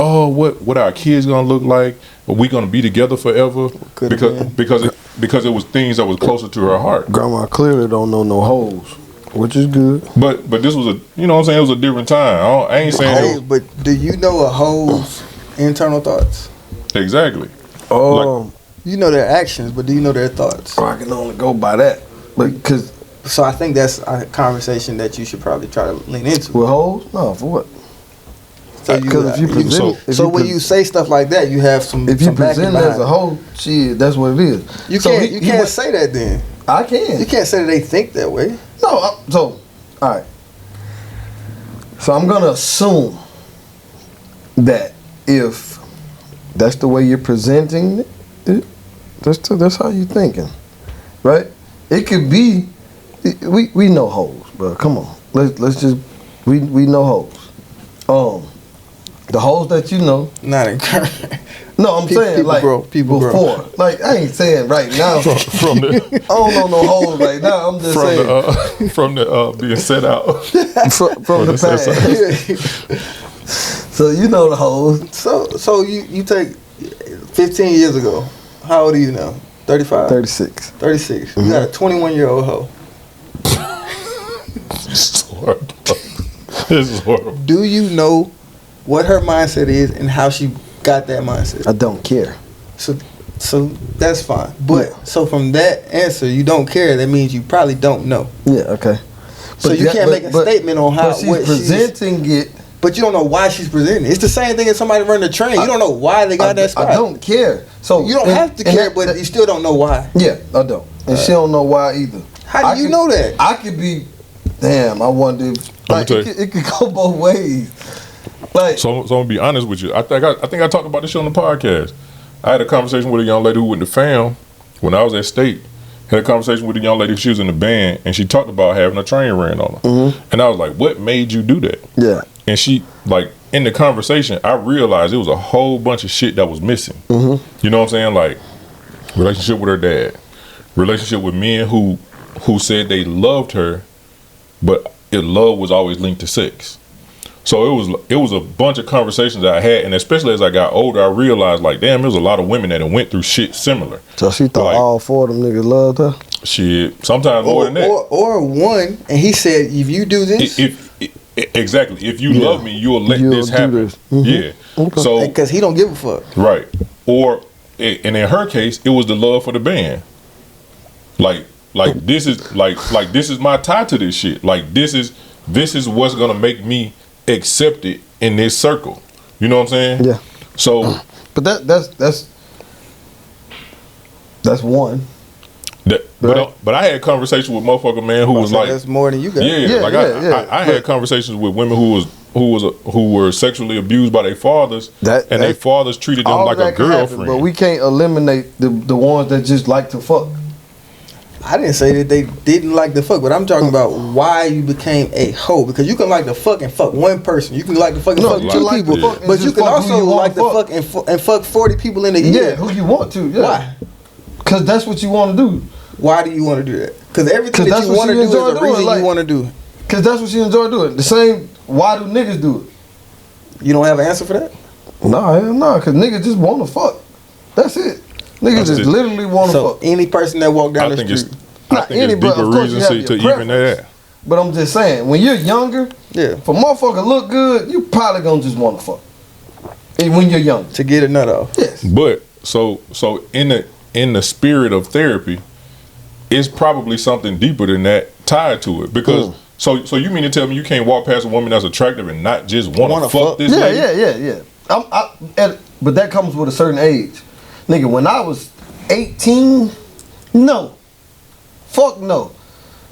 oh, what our kids gonna look like? Are we gonna be together forever? Because it was things that was closer to her heart.
Grandma clearly don't know no hoes, which is good.
But this was you know what I'm saying? It was a different time. I ain't saying.
Hey, but do you know a hoe's internal thoughts?
Exactly.
You know their actions, but do you know their thoughts?
I can only go by that, because.
So I think that's a conversation that you should probably try to lean into.
With hoes? No, for what?
So when you say stuff like that, you have some.
If you present it as a hoe, shit, that's what it is.
You can't say that then.
I can.
You can't say that they think that way.
No. All right. So I'm gonna assume that if that's the way you're presenting it, that's how you're thinking, right? It could be. We know hoes, bro. Come on, let's just we know hoes. The hoes that you know,
not encouraging.
No, I'm saying like
people
before.
Grow.
Like I ain't saying right now.
from the
I don't know no hoes right now. I'm just saying
from the being set out
from the past. So you know the hoes.
So you take 15 years ago. How old are you now? 35?
36.
36. Mm-hmm. You got a 21-year-old hoe.
It's horrible. It's horrible.
Do you know what her mindset is and how she got that mindset?
I don't care.
So that's fine. But so from that answer, you don't care. That means you probably don't know.
Yeah. Okay.
So you can't make a statement on how
she's presenting it.
But you don't know why she's presenting. It's the same thing as somebody running a train. You don't know why they got that spot.
I don't care. So
you don't have to care, but you still don't know why.
Yeah, I don't. And she don't know why either.
How do you know that?
I could be. Damn, I wonder if like it could go both ways. Like,
so I'm gonna be honest with you. I think I talked about this shit on the podcast. I had a conversation with a young lady who went to FAM when I was at State. Had a conversation with a young lady. She was in the band, and she talked about having a train ran on her. Mm-hmm. And I was like, "What made you do that?"
Yeah.
And she, like, in the conversation, I realized it was a whole bunch of shit that was missing. Mm-hmm. You know what I'm saying? Like, relationship with her dad, relationship with men who said they loved her, but love was always linked to sex. So it was a bunch of conversations that I had, and especially as I got older, I realized, like, damn, there was a lot of women that went through shit similar.
So she thought all four of them niggas loved her?
Shit, sometimes more than that.
Or one, and he said, if you do this...
Exactly. If you love me, you'll let this happen. This. Mm-hmm. Yeah.
Okay. So because he don't give a fuck.
Right. And in her case, it was the love for the band. Like this is like this is my tie to this shit. Like this is what's gonna make me accepted in this circle. You know what I'm saying?
Yeah.
So,
but that's one.
But I had conversations with motherfucker man who was like,
that's more than you got.
I had conversations with women who were sexually abused by their fathers, and their fathers treated them like a girlfriend.
But we can't eliminate the ones that just like to fuck.
I didn't say that they didn't like the fuck, but I'm talking about why you became a hoe. Because you can like to fuck and fuck one person. You can like to fuck and fuck two people. But you can also like to fuck and fuck 40 people in a year.
Yeah, who you want to. Yeah.
Why?
Because that's what you want to do.
Why do you want to do that? Because everything that you want to do is the reason you want to do it.
Because that's what you enjoy doing. The same, why do niggas do it?
You don't have an answer for that?
No, cause niggas just wanna fuck. That's it. Niggas just literally wanna
So
fuck.
any person that walk down the street,
I think it's
but
deeper
of course you
reason
have
to
your
even that.
But I'm just saying, when you're younger,
yeah,
if a motherfucker look good, you probably gonna just wanna fuck. And when you're young.
to get a nut off.
Yes.
But so in the spirit of therapy, it's probably something deeper than that tied to it. Because so you mean to tell me you can't walk past a woman that's attractive and not just want to fuck this lady?
Yeah. But that comes with a certain age. Nigga, when I was 18, no. Fuck no.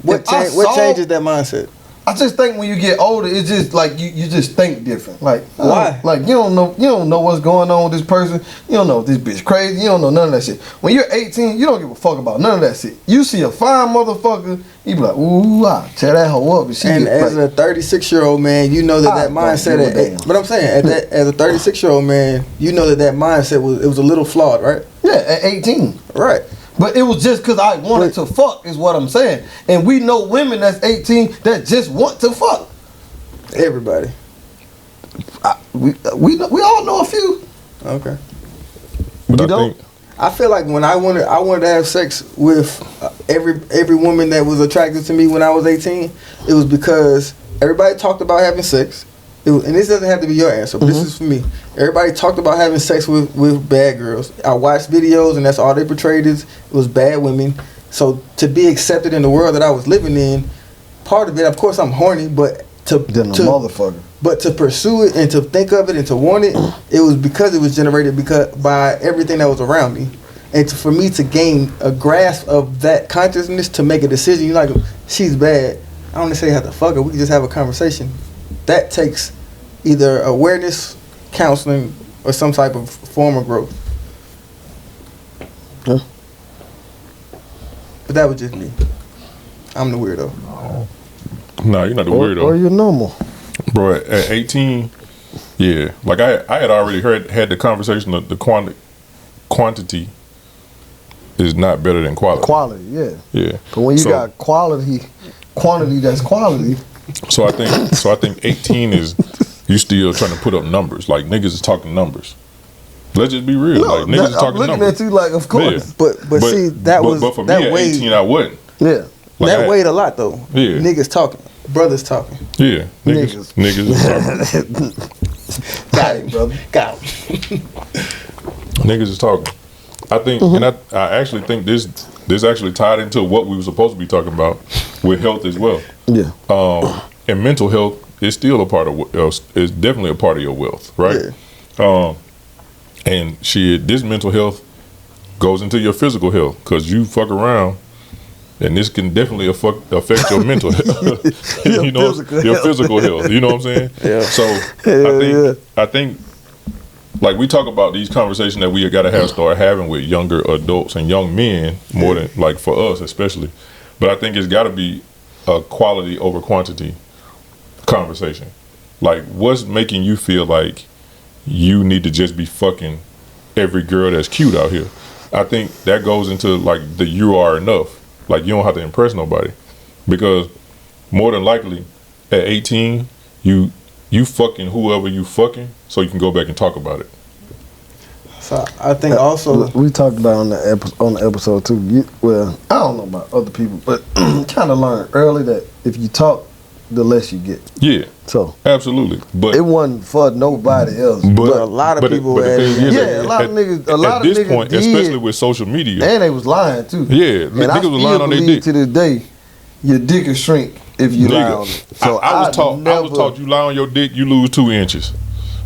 What changes that mindset?
I just think when you get older, it's just like you just think different. Like
why?
Like you don't know what's going on with this person. You don't know if this bitch crazy. You don't know none of that shit. When you're 18, you don't give a fuck about none of that shit. You see a fine motherfucker, you be like, ooh, I tear that hoe up.
And as a 36-year-old man, you know that mindset. But I'm saying, as a 36-year-old man, you know that mindset was a little flawed, right?
Yeah, at 18.
Right.
But it was just because I wanted to fuck, is what I'm saying. And we know women that's 18 that just want to fuck.
Everybody.
We all know a few.
Okay.
But
You don't?
I feel like when I wanted to have sex with every woman that was attracted to me when I was 18, it was because everybody talked about having sex. And this doesn't have to be your answer, but this is for me. Everybody talked about having sex with bad girls. I watched videos, and that's all they portrayed it was bad women. So to be accepted in the world that I was living in, part of it, of course, I'm horny, but
motherfucker.
But to pursue it and to think of it and to want it, it was because it was generated by everything that was around me. And for me to gain a grasp of that consciousness to make a decision, you're like, she's bad. I don't necessarily have to fuck her. We can just have a conversation. That takes either awareness, counseling, or some type of form of growth.
Yeah.
But that was just me. I'm the weirdo.
No, you're not the weirdo.
Or you're normal.
Bro, at 18, yeah. Like I had already had the conversation of the quantity is not better than quality.
Quality, yeah.
Yeah.
But when you got quantity that's quality.
So I think 18 is you still trying to put up numbers. Like niggas is talking numbers. Let's just be real.
No,
like niggas is talking
I'm looking
numbers.
at you like, of course.
Yeah.
But see, that was
But for me
that
at
weighed,
18, I wasn't.
Yeah.
Like
that weighed a lot though.
Yeah.
Niggas talking, brothers talking.
Yeah. Niggas is talking.
Got it, brother.
Got him.
Niggas is talking. I think, and I actually think this actually tied into what we were supposed to be talking about with health as well.
Yeah.
And mental health is still a part of is definitely a part of your wealth, right?
Yeah.
And this mental health goes into your physical health because you fuck around, and this can definitely affect your mental health. You know, your physical health. You know what I'm saying?
Yeah.
So I think like we talk about these conversations that we gotta start having with younger adults and young men more than like for us especially. But I think it's gotta be a quality over quantity conversation. Like what's making you feel like you need to just be fucking every girl that's cute out here? I think that goes into like the you are enough. Like you don't have to impress nobody. Because more than likely at 18 you fucking whoever you fucking so you can go back and talk about it.
So I think also
we talked about on the episode too. Well, I don't know about other people, but kind of learned early that if you talk, the less you get.
Yeah.
So
absolutely. But
it wasn't for nobody else.
But a lot of people had
a lot of niggas. A lot
at
of
this
niggas
point,
did,
especially with social media,
and they was lying too.
Yeah,
and
niggas was lying on their dick.
To this day, your dick will shrink if you lie on it. So
I was taught you lie on your dick, you lose 2 inches.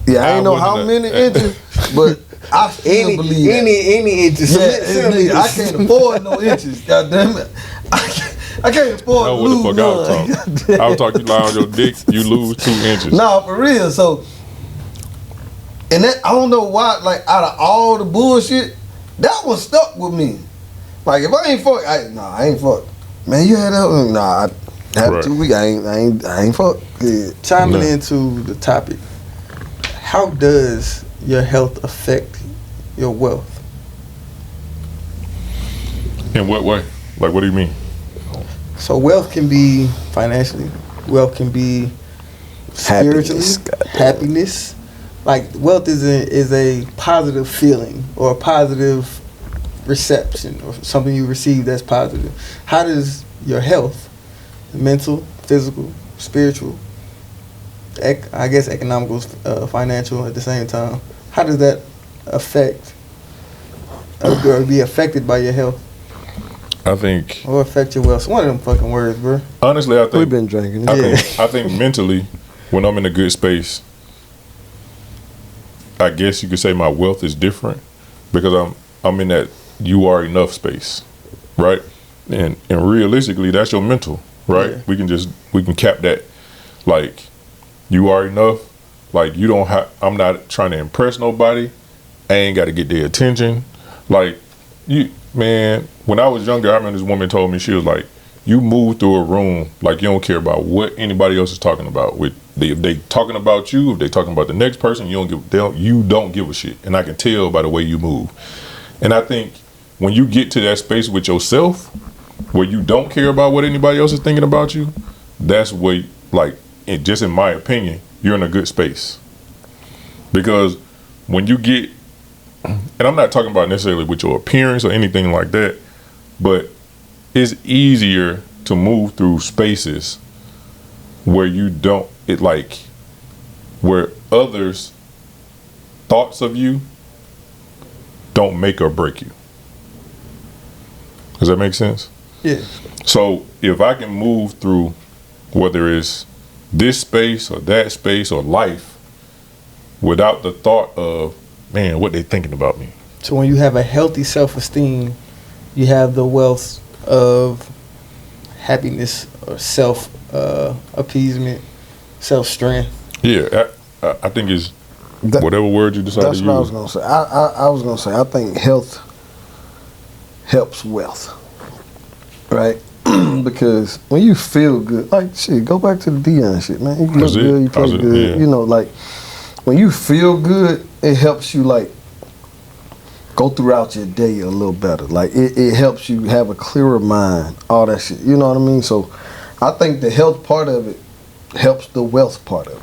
Yeah, I ain't know how many inches, but I still believe that.
Any inches.
Yeah, I can't afford no inches. God damn it. I can't afford to lose
what the fuck I was talking. You lie on your dick, you lose 2 inches.
No, for real. So, and that I don't know why. Like out of all the bullshit, that one stuck with me. Like if I ain't fuck, I ain't fuck. Man, you had that? Nah, I had 2 weeks. I ain't fuck. Yeah.
Chiming into the topic, how does your health affect your wealth?
In what way? Like, what do you mean?
So wealth can be financially, wealth can be spiritually, happiness. like wealth is a positive feeling or a positive reception or something you receive that's positive. How does your health, mental, physical, spiritual, I guess economical, financial at the same time, how does that affect or be affected by your health
I think
or affect your wealth? One of them fucking words, bro.
honestly, I
We've
think
been drinking.
I think mentally, when I'm in a good space, I guess you could say my wealth is different because I'm in that you are enough space, right? And realistically, that's your mental, right?
Yeah.
We can cap that, like you are enough. Like you don't have. I'm not trying to impress nobody. I ain't got to get their attention. Like you, man. When I was younger, I remember this woman told me, she was like, "You move through a room like you don't care about what anybody else is talking about. If they talking about you, if they talking about the next person, you don't give a shit. And I can tell by the way you move. And I think when you get to that space with yourself, where you don't care about what anybody else is thinking about you, that's where, like, just in my opinion, you're in a good space. Because when you get, and I'm not talking about necessarily with your appearance or anything like that, but it's easier to move through spaces where you don't, where others' thoughts of you don't make or break you. Does that make sense?
Yeah.
So if I can move through, whether it's this space or that space or life, without the thought of, man, what they thinking about me.
So when you have a healthy self-esteem, you have the wealth of happiness or self appeasement, self-strength.
Yeah, I think it's whatever word you decide to use.
That's what I was gonna say. I was gonna say I think health helps wealth, right? Because when you feel good, like shit, go back to the Dion shit, man. You look good, you play good.
Yeah.
You know, like when you feel good, it helps you like go throughout your day a little better. Like it helps you have a clearer mind, all that shit. You know what I mean? So I think the health part of it helps the wealth part of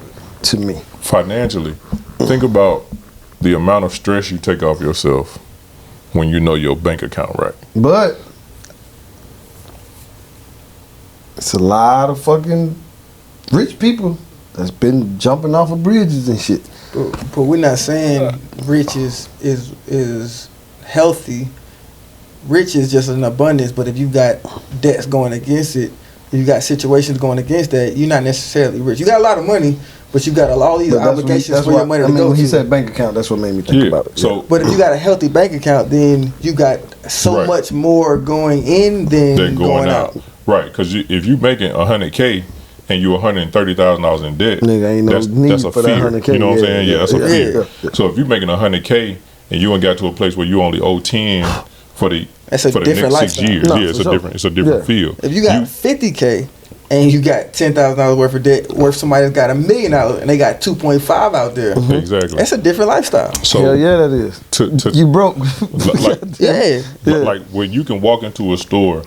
it, to me.
Financially, think about the amount of stress you take off yourself when you know your bank account right.
But it's a lot of fucking rich people that's been jumping off of bridges and shit.
But we're not saying rich is healthy. Rich is just an abundance, but if you got debts going against it, if you got situations going against that, you're not necessarily rich. You got a lot of money, but you got all these obligations for your money to go
when he
to.
said bank account, that's what made me think about it.
So,
But if you got a healthy bank account, then you got so much more going in than going out.
Right, because if you making $100K and you $130,000 in debt,
nigga, ain't no need
that's a
for
fear.
that $100K.
You know what I'm saying? Yeah, that's a fear.
Yeah.
So if you're making $100K and you ain't got to a place where you only owe 10 for the
That's a
for the
different
next 6
lifestyle.
years,
No,
yeah, it's
for
a
sure.
different field.
If you got 50K and you got $10,000 worth of debt, worth somebody that's got $1 million and they got 2.5 out there,
Exactly.
that's a different lifestyle.
So
Hell yeah, that is.
to
You broke.
like, like when you can walk into a store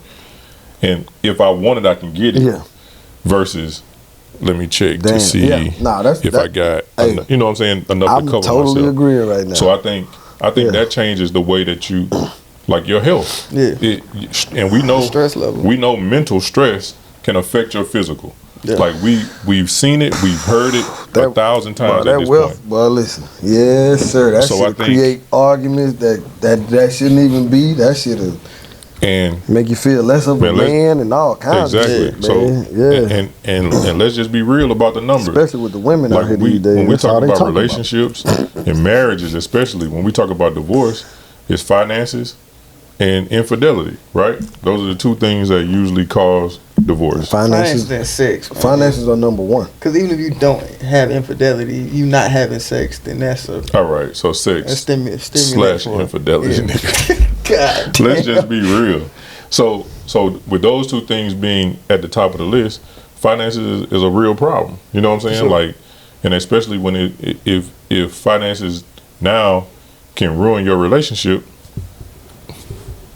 and if I want it, I can get it.
Yeah.
Versus, let me check
Damn,
to see
yeah. Nah, that's-
if I got,
hey,
you know what I'm saying, enough
I'm
to cover
totally
myself.
agreeing right now.
So I think that changes the way that you, like your health.
Yeah.
And we know
Stress level.
We know mental stress can affect your physical.
Yeah.
Like we've seen it, we've heard it 1,000 times
Boy,
at
that
this
wealth,
point.
boy, listen. Yes, sir. That
So
shit
I think-
create arguments that shouldn't even be. That shit
And
make you feel less of a man and all kinds
exactly.
of shit,
So
man. Yeah.
and let's just be real about the numbers.
Especially with the women out here these days.
When we
That's all
talk
they
about
talk
relationships and marriages, especially when we talk about divorce, it's finances and infidelity, right? Those are the two things that usually cause divorce.
Finances
Finances,
and sex. man.
finances are number one.
Because even if you don't have infidelity, you not having sex, then that's a
All right, so sex
stimulus
slash
for it.
infidelity.
Yeah.
nigga.
God damn.
Let's just be real. So with those two things being at the top of the list, finances is a real problem. You know what I'm saying?
Sure.
Like, and especially when if finances now can ruin your relationship,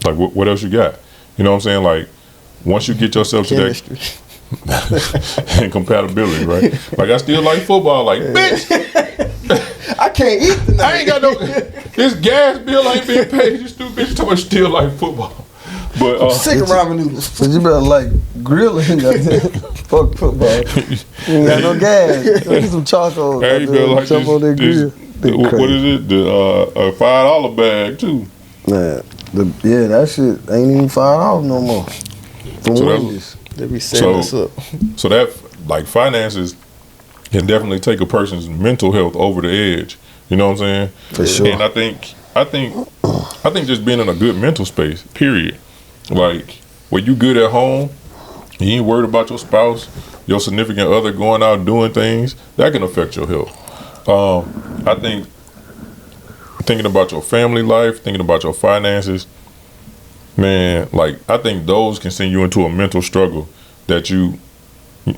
like what else you got? You know what I'm saying? Like once you get yourself to
Chemistry.
that and compatibility, right? Like I still like football, like bitch.
I can't eat tonight.
I ain't got no. This gas bill ain't being paid. You stupid bitch. Talking about still like football. But
Sick of ramen noodles.
But you better like grilling. Fuck football. You ain't got no gas. Get some charcoal.
hey, you better like
jump on that grill.
what is it? The $5 bag too.
Man, that shit ain't even $5 no more. From Wendy's.
They be setting us up.
So that like finances can definitely take a person's mental health over the edge. You know what I'm saying?
For sure.
And I think just being in a good mental space, period. Like when you good at home, you ain't worried about your spouse, your significant other going out doing things, that can affect your health. I think thinking about your family life, thinking about your finances, man, like I think those can send you into a mental struggle that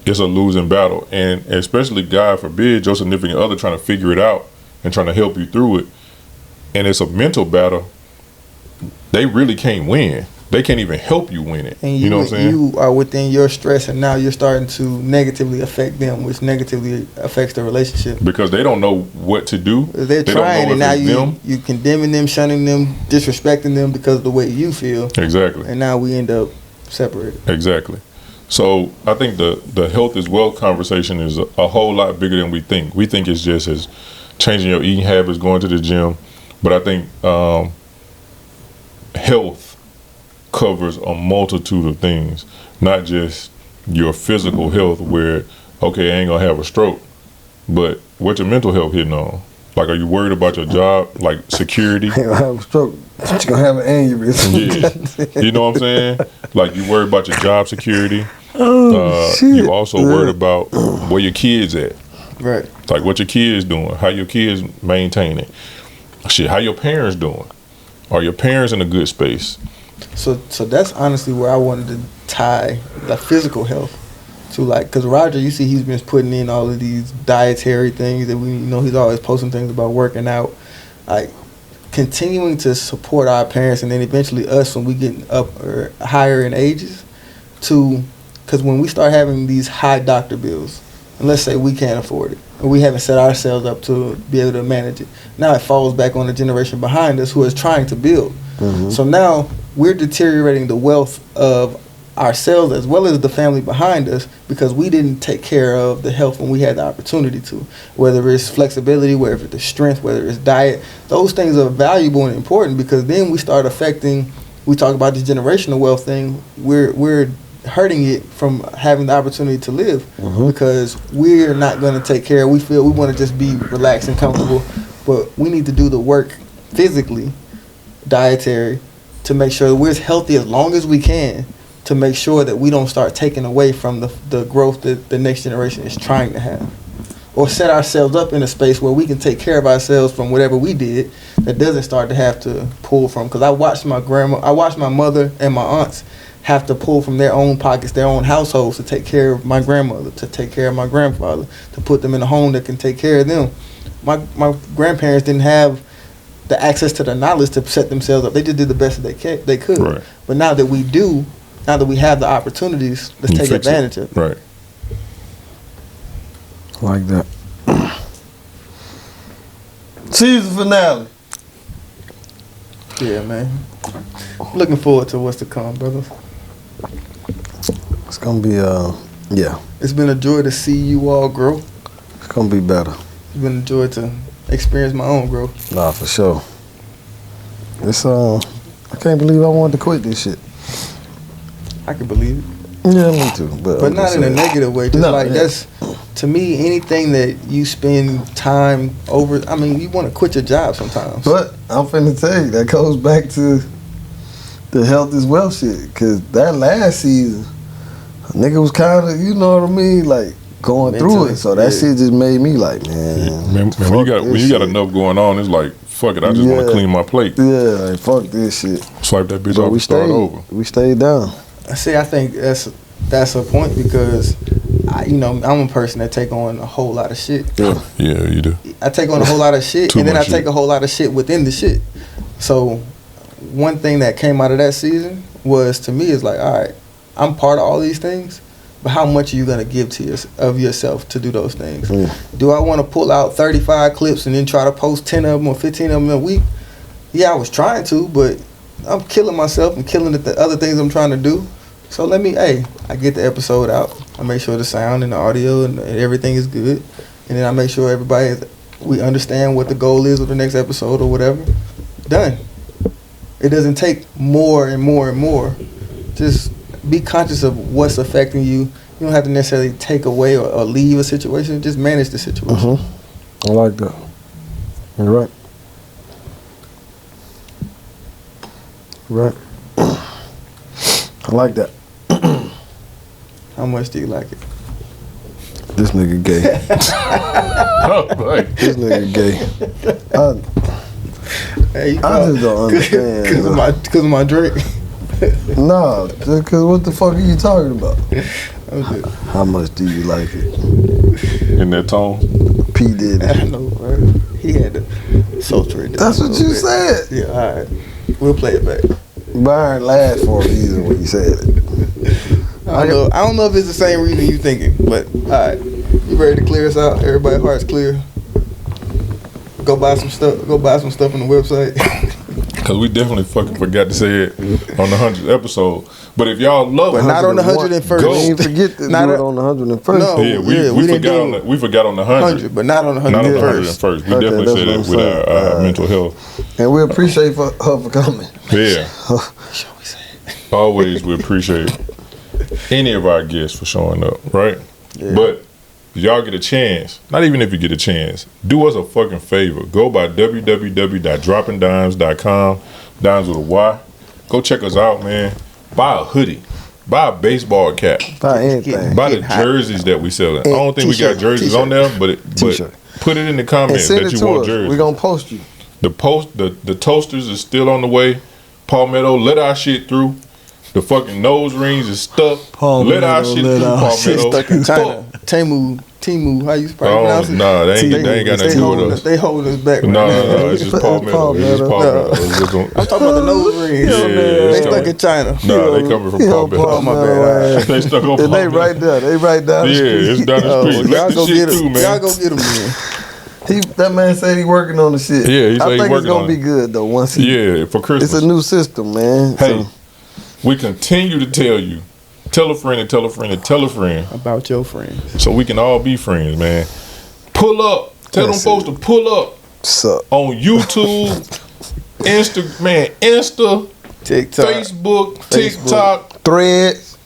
it's a losing battle. And especially, God forbid, your significant other trying to figure it out and trying to help you through it. And it's a mental battle. They really can't win. They can't even help you win it.
And
you know what I'm saying?
You are within your stress, and now you're starting to negatively affect them, which negatively affects the relationship.
Because they don't know what to do.
They're trying, and now you condemning them, shunning them, disrespecting them because of the way you feel.
Exactly.
And now we end up separated.
Exactly. So I think the health is wealth conversation is a whole lot bigger than we think. We think it's just as changing your eating habits, going to the gym. But I think health covers a multitude of things, not just your physical health where, okay, I ain't gonna have a stroke, but what's your mental health hitting on? Like, are you worried about your job, like security?
Ain't gonna have a stroke. You're gonna have an aneurysm.
Yeah. You know what I'm saying? Like, you worried about your job security.
Shit.
You also worried about where your kids at.
Right.
Like, what your kids doing, how your kids maintaining. Shit, how your parents doing? Are your parents in a good space?
So that's honestly where I wanted to tie the physical health to, like, because Roger, you see, he's been putting in all of these dietary things that he's always posting things about working out, like continuing to support our parents and then eventually us when we get up or higher in ages, because when we start having these high doctor bills, and let's say we can't afford it, and we haven't set ourselves up to be able to manage it, now it falls back on the generation behind us who is trying to build. Mm-hmm. So now we're deteriorating the wealth of ourselves as well as the family behind us because we didn't take care of the health when we had the opportunity to. Whether it's flexibility, whether it's strength, whether it's diet, those things are valuable and important because then we start affecting. We talk about this generational wealth thing. We're hurting it from having the opportunity to live because we're not going to take care. We feel we want to just be relaxed and comfortable, but we need to do the work physically, dietary, to make sure that we're as healthy as long as we can, to make sure that we don't start taking away from the growth that the next generation is trying to have. Or set ourselves up in a space where we can take care of ourselves from whatever we did that doesn't start to have to pull from. Because I watched my mother and my aunts have to pull from their own pockets, their own households to take care of my grandmother, to take care of my grandfather, to put them in a home that can take care of them. My grandparents didn't have the access to the knowledge to set themselves up. They just did the best that they could.
Right.
But now that we have the opportunities, let's take advantage of it.
Right.
Like that. Season finale.
Yeah, man. Looking forward to what's to come, brothers.
It's gonna be yeah.
It's been a joy to see you all grow.
It's gonna be better.
It's been a joy to experience my own growth.
Nah, for sure. It's I can't believe I wanted to quit this shit.
I can believe it.
Yeah, me too. But
not in a negative way. Just that's, to me, anything that you spend time over. I mean, you want to quit your job sometimes.
But I'm finna tell you, that goes back to the health is wealth shit. Cause that last season, a nigga was kind of, you know what I mean, like going through it. So that shit just made me like, man.
When you got enough going on, it's like, fuck it, I just want to clean my plate.
Yeah, like fuck this shit.
Swipe that bitch off and start over.
We stayed down.
See, I think that's a point because I'm a person that take on a whole lot of shit.
Yeah, you do.
I take on a whole lot of shit, and then I take a whole lot of shit within the shit. So one thing that came out of that season was, to me, is like, all right, I'm part of all these things, but how much are you gonna give to of yourself to do those things?
Yeah.
Do I want to pull out 35 clips and then try to post 10 of them or 15 of them a week? Yeah, I was trying to, but I'm killing myself and killing the other things I'm trying to do. So I get the episode out. I make sure the sound and the audio and everything is good, and then I make sure we understand what the goal is with the next episode or whatever. Done. It doesn't take more and more and more. Just be conscious of what's affecting you. You don't have to necessarily take away or leave a situation. Just manage the situation.
I like that. You're right. Right. I like that.
How much do you like it?
This nigga gay. This nigga gay.
Hey,
I just don't understand.
Because of my drink.
Nah, because what the fuck are you talking about?
Okay.
How much do you like it?
In that tone.
P did
I
it.
know, right? He had to sultry it down.
That's what you said.
Yeah, all right. We'll play it back.
Byron laughed for a reason when you said it.
I don't know if it's the same reason you thinking, but all right. You ready to clear us out? Everybody's heart's clear. Go buy some stuff. Go buy some stuff on the website.
Cause we definitely fucking forgot to say it on the 100th episode. But if y'all love
But
it,
not on the 101st.
Go.
We ain't forget to do it on the 101st.
No.
yeah, we
didn't
forgot
do
on we forgot on the 100.
but not on the 101st.
Not on the 101st. We
Okay,
definitely
that's
said
what
it
I'm
with
saying.
our mental health.
And we appreciate her for coming.
Yeah. Always we appreciate any of our guests for showing up, right?
Yeah.
But if y'all get a chance, not even if you get a chance, do us a fucking favor. Go by www.droppingdymes.com, Dymes with a Y. Go check us out, man. Buy a hoodie. Buy a baseball cap.
Buy anything.
Buy the jerseys that we selling. I don't think we got jerseys on there, but
T-shirt.
put it in the
And
comments
send
that
it
you
to
want
us.
jerseys.
We're going to post you.
The toasters is still on the way. Palmetto, let our shit through. The fucking nose rings is stuck.
Palmetto,
let our shit
let
through,
our
Shit
Palmetto.
stuck in China. Temu, how you pronounce it?
Nah, they ain't got nothing to do with us.
They holding us back.
No,
right now.
no, it's just Palmetto. It's just
Palmetto.
Palmetto. It's just
I'm talking about the nose rings.
Yeah,
They
it's
stuck
coming.
in China.
Nah, they coming from Palmetto.
Oh, my bad.
They stuck on
And they
Palmetto.
right there. They right down the
Yeah,
street.
it's down the street.
Y'all
Let
go
the shit
get
through,
him.
man.
Y'all go get him, man.
That man said he working on the shit.
Yeah, he said
I
he
think it's
working
going
on
to
it.
be good, though, once he...
Yeah, for Christmas.
It's a new system, man.
Hey,
So,
we continue to tell you. Tell a friend and tell a friend and tell a friend.
About your friends.
So we can all be friends, man. Pull up. Tell
That's
them folks to pull up
suck.
on YouTube, Insta,
TikTok.
Facebook, TikTok.
Threads.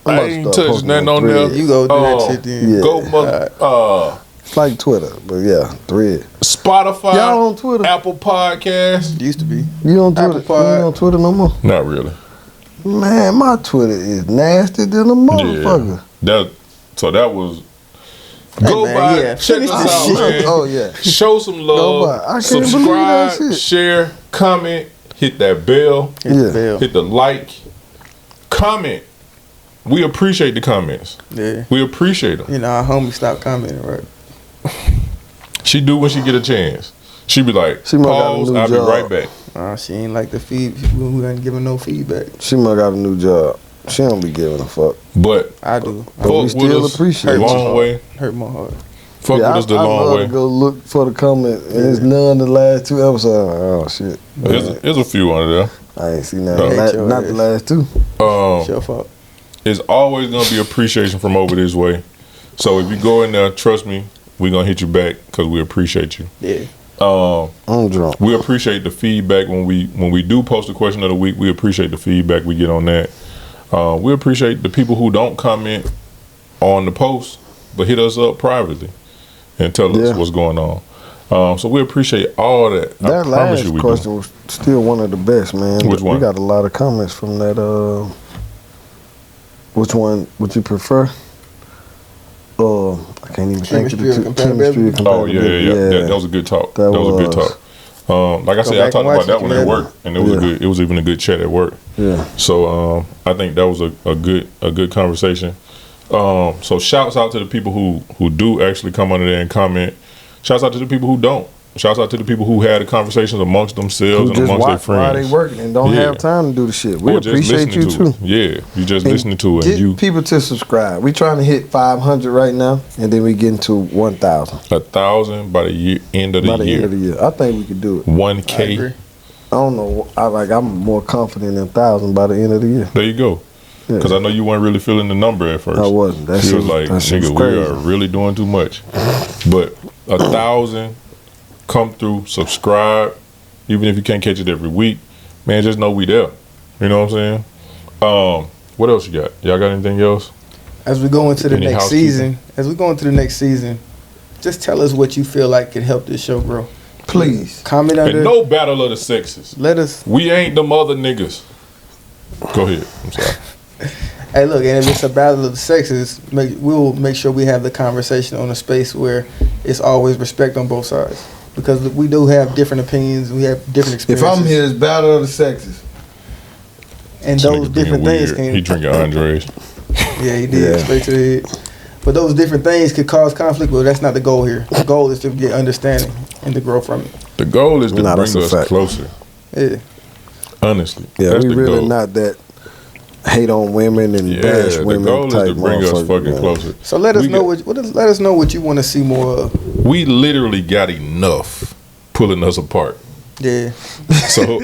I ain't touched nothing on there.
You go do that shit then.
Yeah.
Go mother,
It's like Twitter, but yeah, Thread.
Spotify,
Y'all on Twitter?
Apple Podcasts.
Used to be.
You on Twitter?
Apple Pod.
You ain't on Twitter no more?
Not really.
Man, my Twitter is nasty than a motherfucker.
That was.
Hey,
Go
man,
by,
yeah,
check
finish
us
this
out,
shit.
man.
Oh, yeah.
Show some
Go
love.
by. I can't believe that
Subscribe,
shit.
share, comment, hit that bell,
Yeah.
hit the like, comment. We appreciate the comments.
Yeah.
We appreciate them.
You know, our homie stopped commenting, right?
She do when she get a chance. She be like,
She must got a
pause,
new
I'll be
job.
right back.
She ain't like the feed. Who ain't giving no feedback.
She must got a new job. She don't be giving a fuck.
But
I do.
But we
fuck with
still
us
appreciate
the
it.
long way.
Hurt my heart.
Fuck
Yeah,
with us the
I
long
love
way.
to go look for the comment, and there's none the last two episodes. I'm like, oh, shit.
There's a few under there.
I ain't seen that.
No.
Hate your
Not the
ass.
last two.
It's your fault.
It's always gonna be appreciation from over this way. So if you go in there, trust me, we gonna hit you back because we appreciate you.
Yeah.
I'm drunk.
We appreciate the feedback when we do post a question of the week. We appreciate the feedback we get on that. We appreciate the people who don't comment on the post, but hit us up privately and tell us
Yeah.
what's going on. So we appreciate all that. I
That
promise
last
you we
question was still one of the best, man.
Which one?
We got a lot of comments from that. Which one would you prefer? I can't even think of
Chemistry or
the two.
compatibility?
Chemistry or
do. Oh yeah.
compatibility.
That was a good talk.
That
That was a good
was.
talk. Like I said, I
back
talked
and watch
about that
it
one at
together.
work, and it was
Yeah.
good. It was even a good chat at work.
Yeah.
So I think that was a good conversation. So shouts out to the people who do actually come under there and comment. Shouts out to the people who don't. Shouts out to the people who had the conversations amongst themselves
Who
and
just
amongst their
watch while they
friends.
working and don't
Yeah.
have time to do the shit. We
Or just
appreciate you
listening
too.
to it. Yeah, you just
And
listening to it.
Get
And you
people to subscribe. We trying to hit 500 right now, and then we getting to 1,000
1,000 by the end of the
by the
year.
end of the year. I think we could do it.
1K.
I don't know. I'm more confident in 1,000 by the end of the year.
There you go.
Yeah.
Because I know you weren't really feeling the number at first.
I wasn't. That
You
shit
was like,
that shit
nigga,
was
we
crazy.
are really doing too much. But 1,000, come through, subscribe. Even if you can't catch it every week, man, just know we there. You know what I'm saying? What else you got? Y'all got anything else?
As we go into the
Any
next
housekeeping?
season, just tell us what you feel like could help this show grow.
Please.
Comment
And
under.
no battle of the sexes.
Let us.
We ain't them other niggas. Go ahead. I'm sorry.
Hey, look, and if it's a battle of the sexes, we'll make sure we have the conversation on a space where it's always respect on both sides, because we do have different opinions, we have different
If
experiences.
I'm here, it's battle of the sexes.
and
This
those
nigga being
different things
weird.
can.
He drinking Andres.
Yeah, he did
Yeah.
straight to the head. But those different things could cause conflict, but that's not the goal here. The goal is to get understanding and to grow from it.
The goal is to
Nah,
bring
that's a
us
fact.
closer.
Yeah.
Honestly.
Yeah,
That's
we
the
really
goal.
not that hate on women and
Yeah,
bash
the
women
goal is
type
to bring us
motherfucker,
fucking
man.
closer.
So let us
We
know
got-
let us know what you want to see more of.
We literally got enough pulling us apart.
Yeah.
So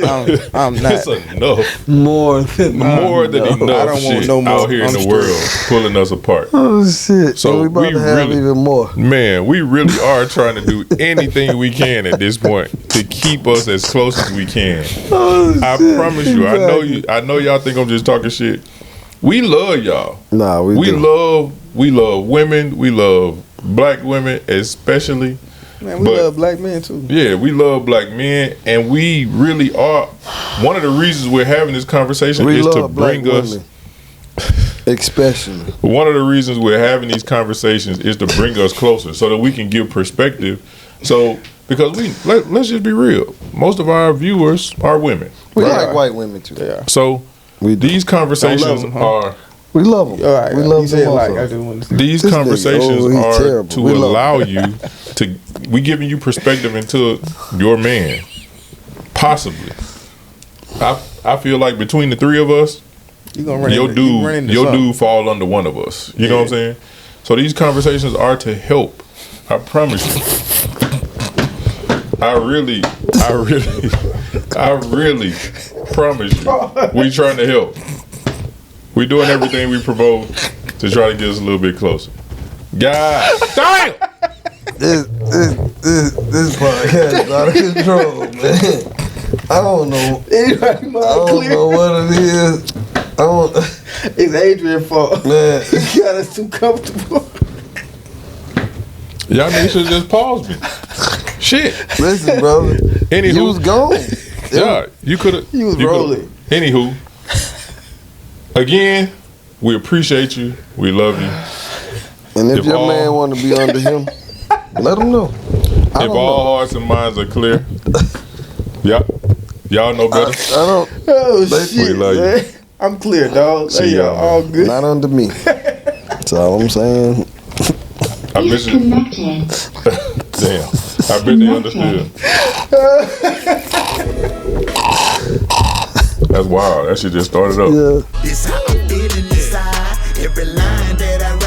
I'm not.
it's enough.
More than
More than enough
I don't want
shit
no more.
out here in
I'm
the
straight.
world pulling us apart.
Oh shit!
So
So we about
we
to have
really-
even more.
Man, we really are trying to do anything we can at this point to keep us as close as we can.
Oh,
I
shit.
promise you. I know
Exactly.
you. I know y'all think I'm just talking shit. We love y'all.
Nah, we do.
We love women. We love black women, especially.
Man, we
But-
love black men too.
Yeah, we love black men, and we really are. One of the reasons we're having this conversation
We
is to
love black
bring us.
women, especially.
One of the reasons we're having these conversations is to bring us closer, so that we can give perspective. So, because let's just be real, most of our viewers are women.
We
Right.
like white women too.
Yeah.
So
We do.
these conversations
Don't love 'em, huh?
are.
We love them.
All right.
we
You
love
said
them
like
also.
I do want to see.
These
This nigga,
conversations
oh, he
are
terrible.
to
We love
allow you to. We giving you perspective into your man, possibly. I feel like between the three of us,
You gonna run
your
into, you run
dude,
into
your
something.
dude fall under one of us. You know what I'm saying? So these conversations are to help. I promise you. I really promise you. We trying to help. We doing everything we propose to try to get us a little bit closer. God damn!
This podcast is out of control, man. I don't know.
Anybody
I
mind
don't
clear?
know what it is. I don't,
It's Adrian's fault.
man.
He got us too comfortable.
Y'all niggas should just pause me. Shit.
Listen, brother.
Anywho.
You was gone.
Yeah, you could have.
You was rolling.
Anywho, again, we appreciate you. We love you.
And if
If
your
all-
man want to be under him, let him know. I
If
don't
all
know.
hearts and minds are clear, y'all know
I
better.
don't.
Oh
They-
shit,
we love you.
man. I'm clear, dog.
See
Hey,
y'all,
y'all all good.
Not under me. That's all I'm saying.
I bet you.
Disconnected.
Damn. I bet they understood. That's wild. That shit just started up.
Yeah.
This how I'm feeling inside. Every line that I